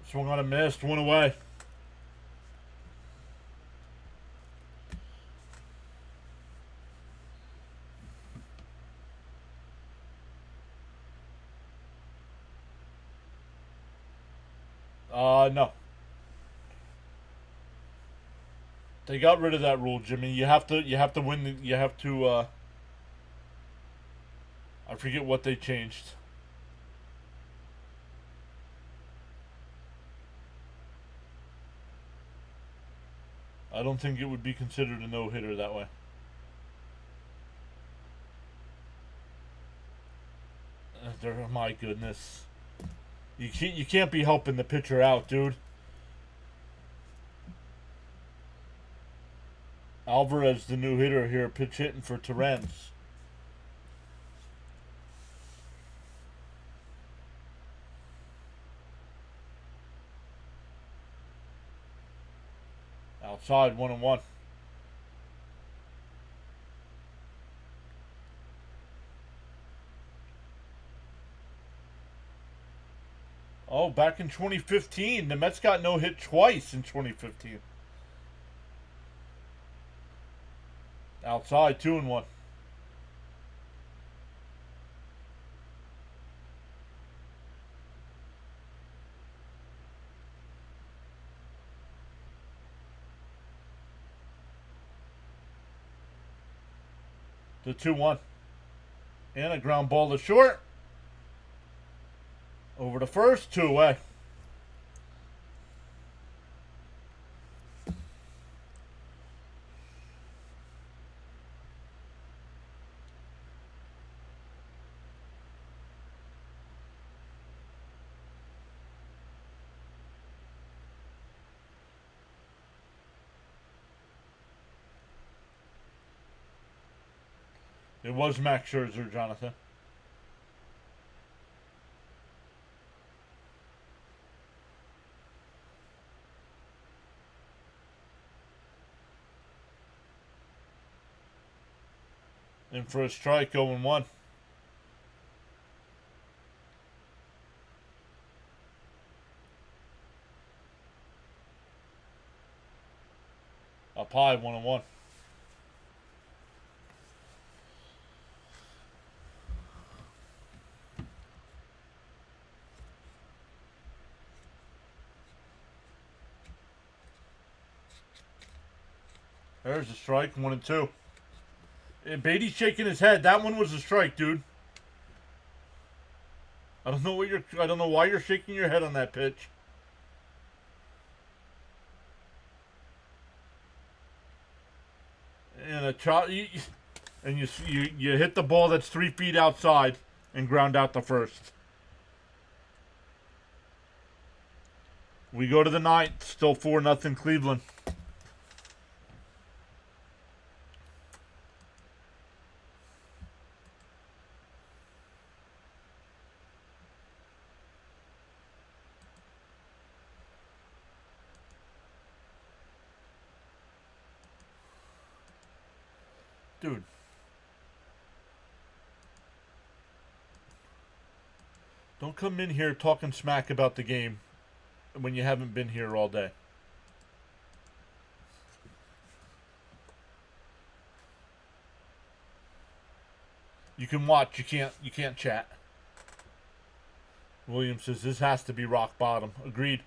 Swung on a miss, one away. No. They got rid of that rule, Jimmy. You have to win. You have to. I forget what they changed. I don't think it would be considered a no-hitter that way. My goodness. You can't be helping the pitcher out, dude. Alvarez, the new hitter here, pitch hitting for Torrens. Outside, 1-1. Oh, back in 2015. The Mets got no hit twice in 2015. Outside, 2-1. The 2-1. And a ground ball to short. Over to first, 2 away. It was Max Scherzer, Jonathan. In for a strike, 0-1. Up high, 1-1. There's a strike, 1-2. And Beatty's shaking his head. That one was a strike, dude. I don't know why you're shaking your head on that pitch. And you hit the ball that's 3 feet outside and ground out the first. We go to the ninth. Still 4-0 Cleveland. Don't come in here talking smack about the game when you haven't been here all day. You can watch, you can't chat. William says this has to be rock bottom. Agreed.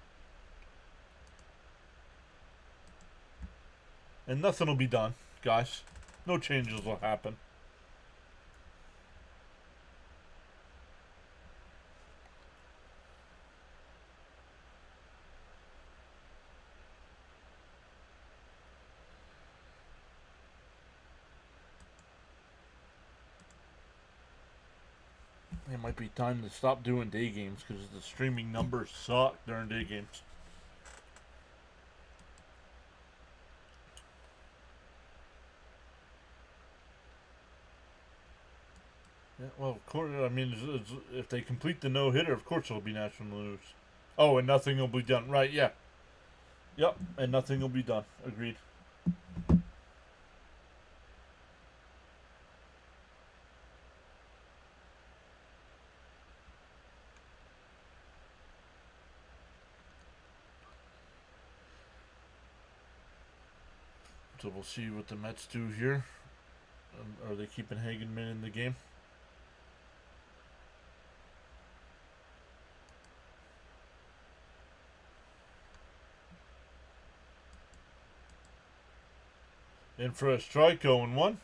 And nothing will be done, guys. No changes will happen. It might be time to stop doing day games because the streaming numbers suck during day games. Yeah, well, of course, I mean, if they complete the no-hitter, of course it'll be national news. Oh, and nothing will be done. Right, yeah. Yep, and nothing will be done. Agreed. So we'll see what the Mets do here. Are they keeping Hagenman in the game? In for a strike, 0-1.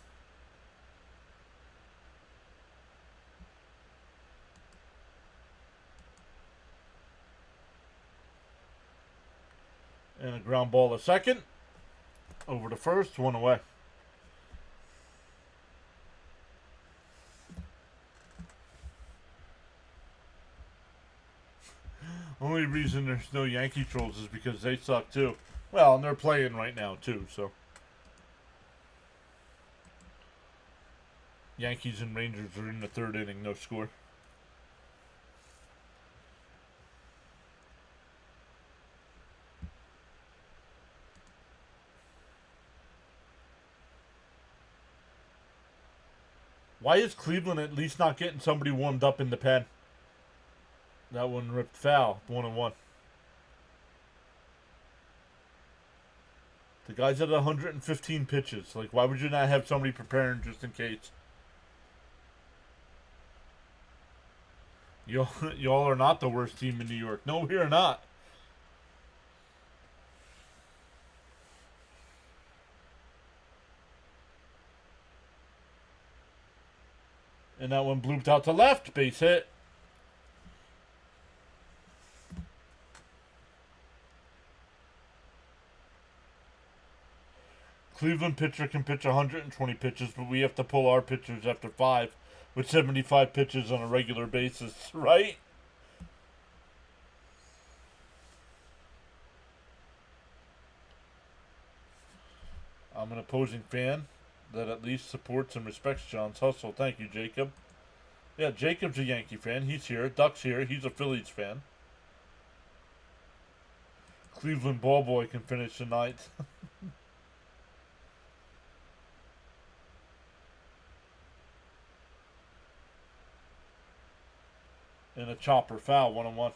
And a ground ball to second. Over to first, one away. Only reason there's no Yankee trolls is because they suck too. Well, and they're playing right now too, so. Yankees and Rangers are in the third inning, no score. Why is Cleveland at least not getting somebody warmed up in the pen? That one ripped foul, 1-1. The guy's at 115 pitches. Like, why would you not have somebody preparing just in case? Y'all are not the worst team in New York. No, we are not. And that one blooped out to left. Base hit. Cleveland pitcher can pitch 120 pitches, but we have to pull our pitchers after 5 with 75 pitches on a regular basis, right? I'm an opposing fan that at least supports and respects John's hustle. Thank you, Jacob. Yeah, Jacob's a Yankee fan. He's here. Duck's here. He's a Phillies fan. Cleveland ball boy can finish the ninth. And a chopper foul, 1-1.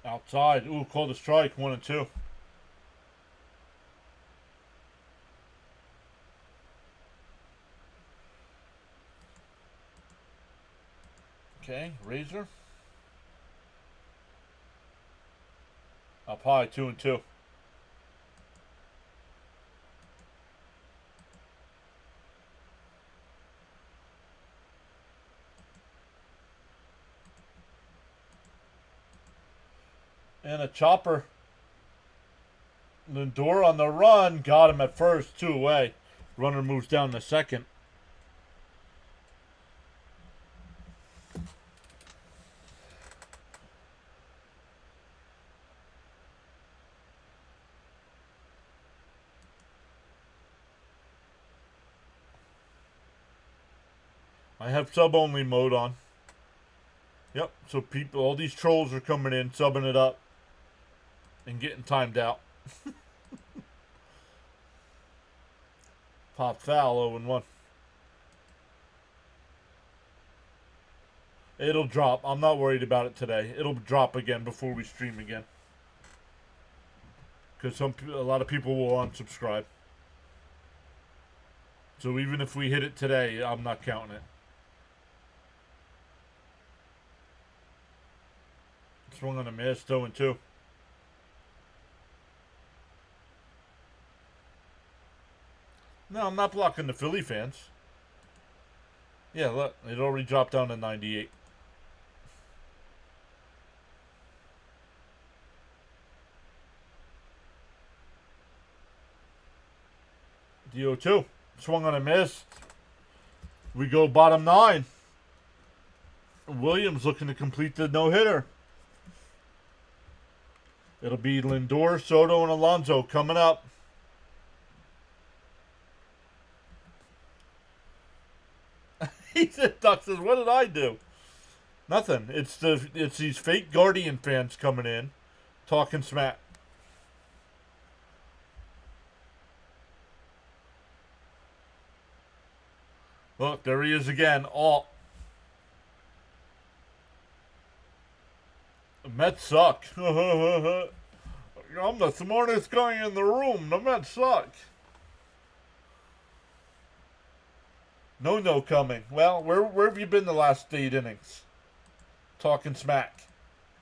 Outside. Ooh, called a strike, 1-2. Okay, Razor. Up high, 2-2. And a chopper. Lindor on the run. Got him at first. 2 away. Runner moves down to second. I have sub-only mode on. Yep, so people, all these trolls are coming in, subbing it up, and getting timed out. Pop foul, 0-1. It'll drop. I'm not worried about it today. It'll drop again before we stream again. Because a lot of people will unsubscribe. So even if we hit it today, I'm not counting it. Swung on a miss, 0-2. No, I'm not blocking the Philly fans. Yeah, look, it already dropped down to 98. DO2. Swung on a miss. We go bottom 9. Williams looking to complete the no-hitter. It'll be Lindor, Soto, and Alonso coming up. He said, Duck says, what did I do? Nothing. It's these fake Guardian fans coming in, talking smack. Look, there he is again. Oh. The Mets suck. I'm the smartest guy in the room. The Mets suck. No coming. Well, where have you been the last 8 innings? Talking smack.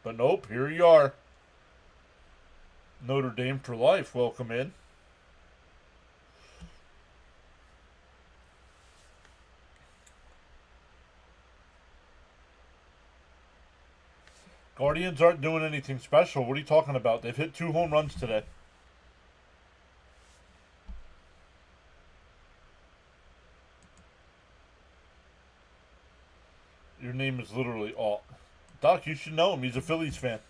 But nope, here you are. Notre Dame for life. Welcome in. Guardians aren't doing anything special. What are you talking about? They've hit 2 home runs today. Your name is literally Alt. Doc, you should know him. He's a Phillies fan.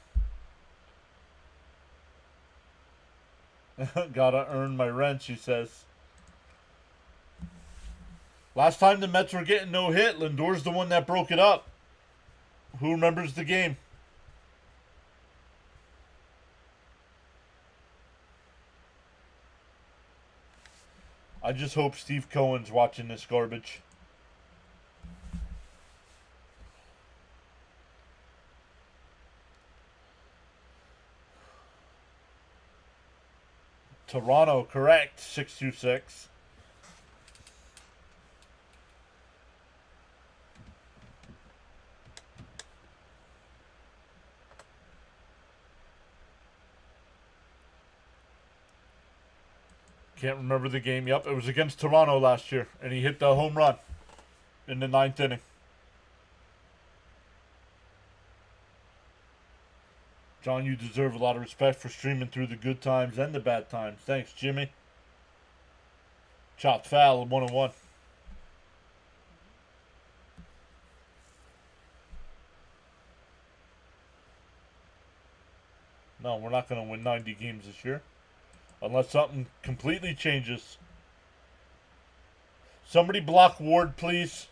Gotta earn my rent, she says. Last time the Mets were getting no hit, Lindor's the one that broke it up. Who remembers the game? I just hope Steve Cohen's watching this garbage. Toronto, correct. 626. Can't remember the game. Yep, it was against Toronto last year, and he hit the home run in the 9th inning. John, you deserve a lot of respect for streaming through the good times and the bad times. Thanks, Jimmy. Chopped foul, 1-1. No, we're not going to win 90 games this year. Unless something completely changes. Somebody block Ward, please.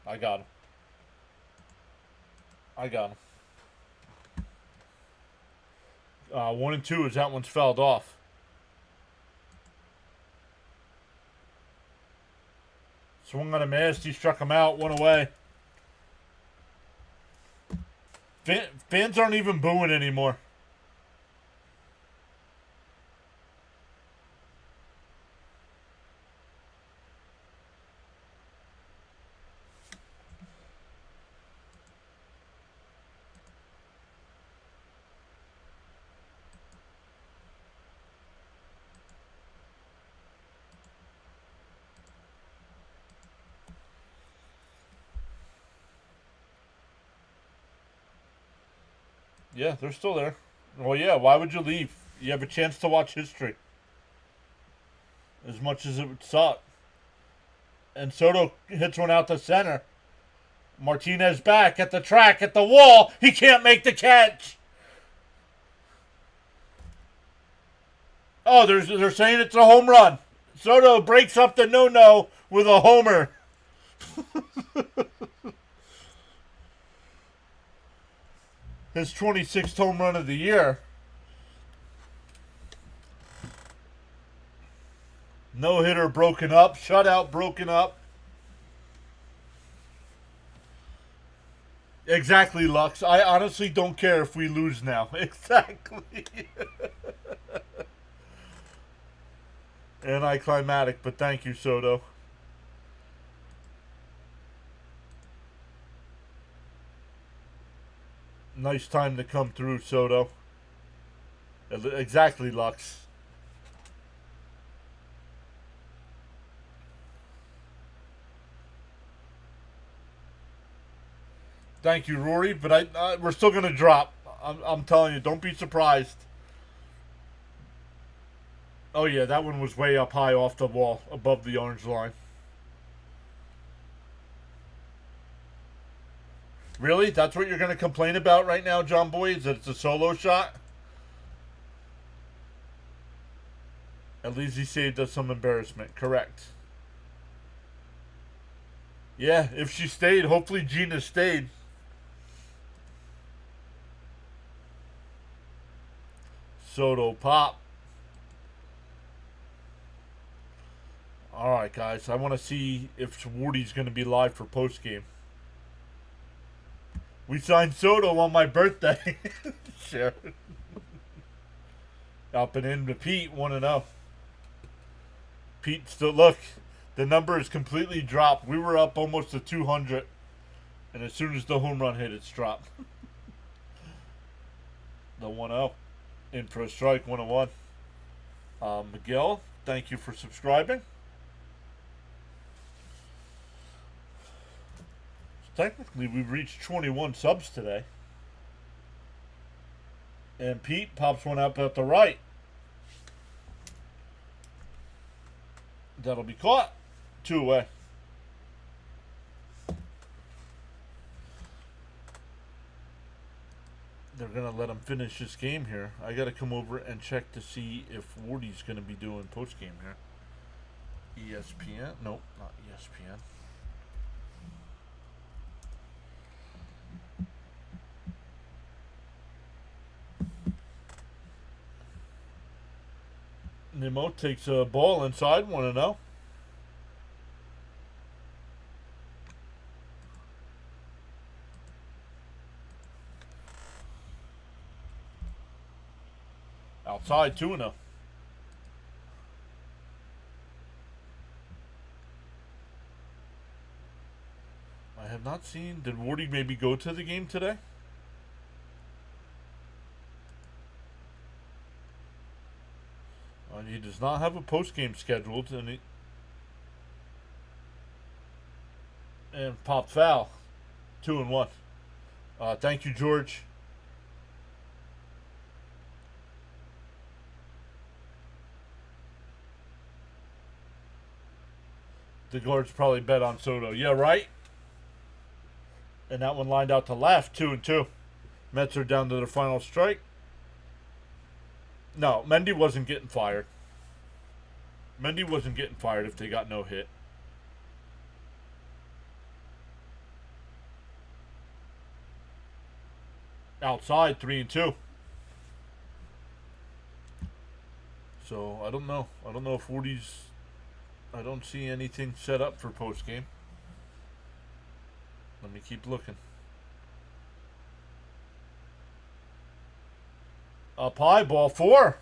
I got him. I got him. 1 and 2 is that one's fouled off. Swung on a miss. He struck him out. 1 away. Fans aren't even booing anymore. Yeah, they're still there. Well, yeah, why would you leave? You have a chance to watch history. As much as it would suck. And Soto hits one out to center. Martinez back at the track, at the wall. He can't make the catch. Oh, they're saying it's a home run. Soto breaks up the no-no with a homer. His 26th home run of the year. No-hitter broken up. Shutout broken up. Exactly, Lux. I honestly don't care if we lose now. Exactly. Anticlimactic, but thank you, Soto. Nice time to come through, Soto. Exactly, Lux. Thank you, Rory, but we're still going to drop. I'm telling you, don't be surprised. Oh, yeah, that one was way up high off the wall, above the orange line. Really? That's what you're going to complain about right now, John Boy? Is that it's a solo shot? At least he saved us some embarrassment. Correct. Yeah, if she stayed, hopefully Gina stayed. Soto pop. Alright, guys. I want to see if Wardy's going to be live for postgame. We signed Soto on my birthday. Sure. Up and in to Pete, 1-0. Pete still, look, the number is completely dropped. We were up almost to 200. And as soon as the home run hit, it's dropped. The 1-0. In for a strike, 1-1. Miguel, thank you for subscribing. Technically, we've reached 21 subs today. And Pete pops one up at the right. That'll be caught. 2 away. They're going to let him finish this game here. I got to come over and check to see if Wardy's going to be doing post-game here. ESPN? Nope, not ESPN. Nemo takes a ball inside, 1-0. Outside, 2-0. I have not seen. Did Wardy maybe go to the game today? He does not have a post-game scheduled, and pop foul, 2-1. Thank you, George. The guards probably bet on Soto. Yeah, right. And that one lined out to left, 2-2. Mets are down to their final strike. No, Mendy wasn't getting fired. Mendy wasn't getting fired if they got no hit. Outside, 3-2. So, I don't know. I don't know if Wardy's... I don't see anything set up for postgame. Let me keep looking. Up high, ball 4.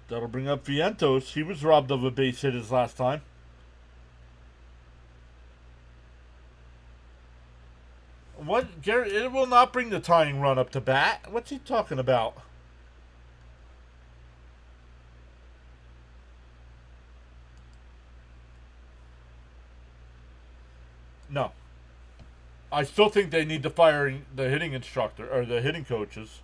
That'll bring up Vientos. He was robbed of a base hit his last time. What? Garrett, it will not bring the tying run up to bat. What's he talking about? No. I still think they need to fire the hitting instructor, or the hitting coaches.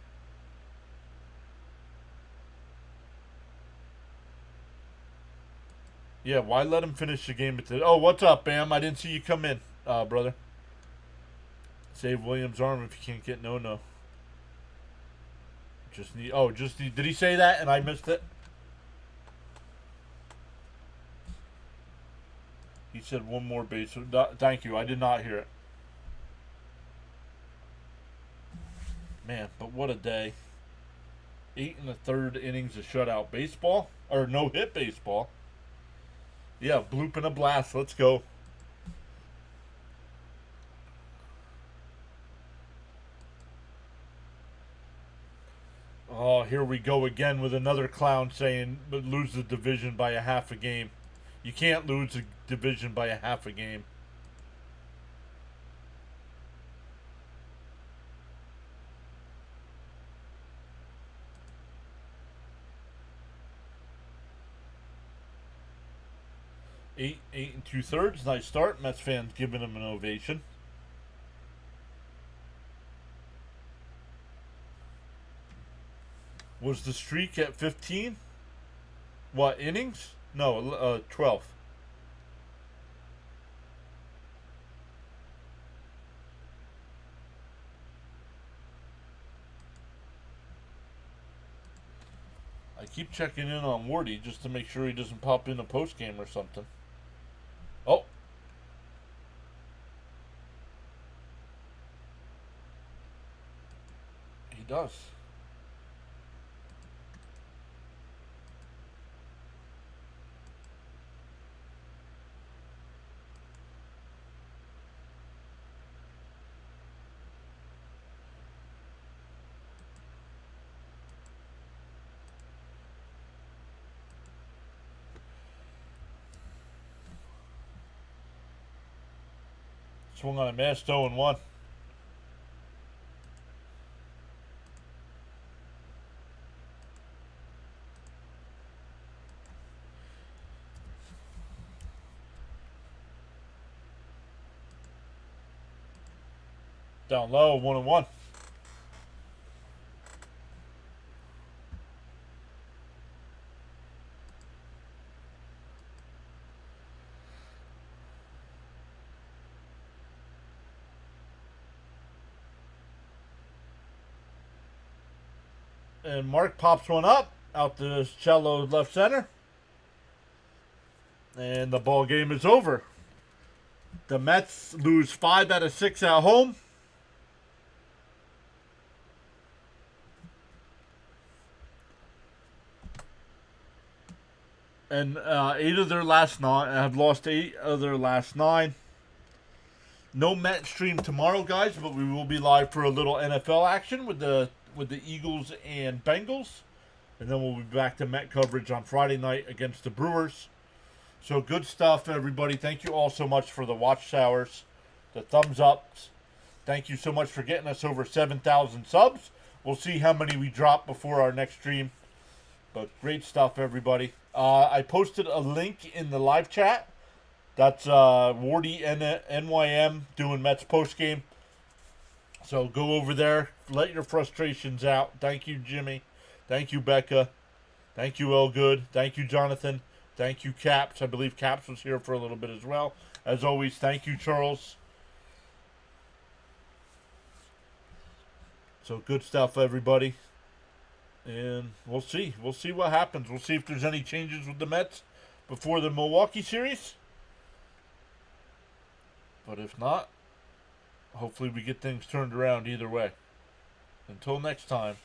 Yeah, why let him finish the game? Oh, what's up, Bam? I didn't see you come in, brother. Save Williams' arm if you can't get no. Did he say that and I missed it? He said one more base. Thank you. I did not hear it. Man, but what a day. 8 1/3 innings of shutout baseball. Or no hit baseball. Yeah, bloop and a blast. Let's go. Oh, here we go again with another clown saying lose the division by a half a game. You can't lose the division by a half a game. Eight and 2/3. Nice start. Mets fans giving him an ovation. Was the streak at 15? What, innings? No, 12. I keep checking in on Wardy just to make sure he doesn't pop in a post game or something. Oh. He does. Swung on a missed 0-1. Down low, 1-1. And Mark pops one up out to Cello left center. And the ball game is over. The Mets lose 5 out of 6 at home. And 8 of their last 9 have lost 8 of their last 9. No Met stream tomorrow, guys, but we will be live for a little NFL action with the Eagles and Bengals. And then we'll be back to Met coverage on Friday night against the Brewers. So good stuff, everybody. Thank you all so much for the watchtowers, the thumbs ups. Thank you so much for getting us over 7,000 subs. We'll see how many we drop before our next stream. But great stuff, everybody. I posted a link in the live chat. That's Wardy NYM doing Mets postgame. So go over there. Let your frustrations out. Thank you, Jimmy. Thank you, Becca. Thank you, Elgood. Thank you, Jonathan. Thank you, Caps. I believe Caps was here for a little bit as well. As always, thank you, Charles. So good stuff, everybody. And we'll see. We'll see what happens. We'll see if there's any changes with the Mets before the Milwaukee series. But if not, hopefully we get things turned around either way. Until next time.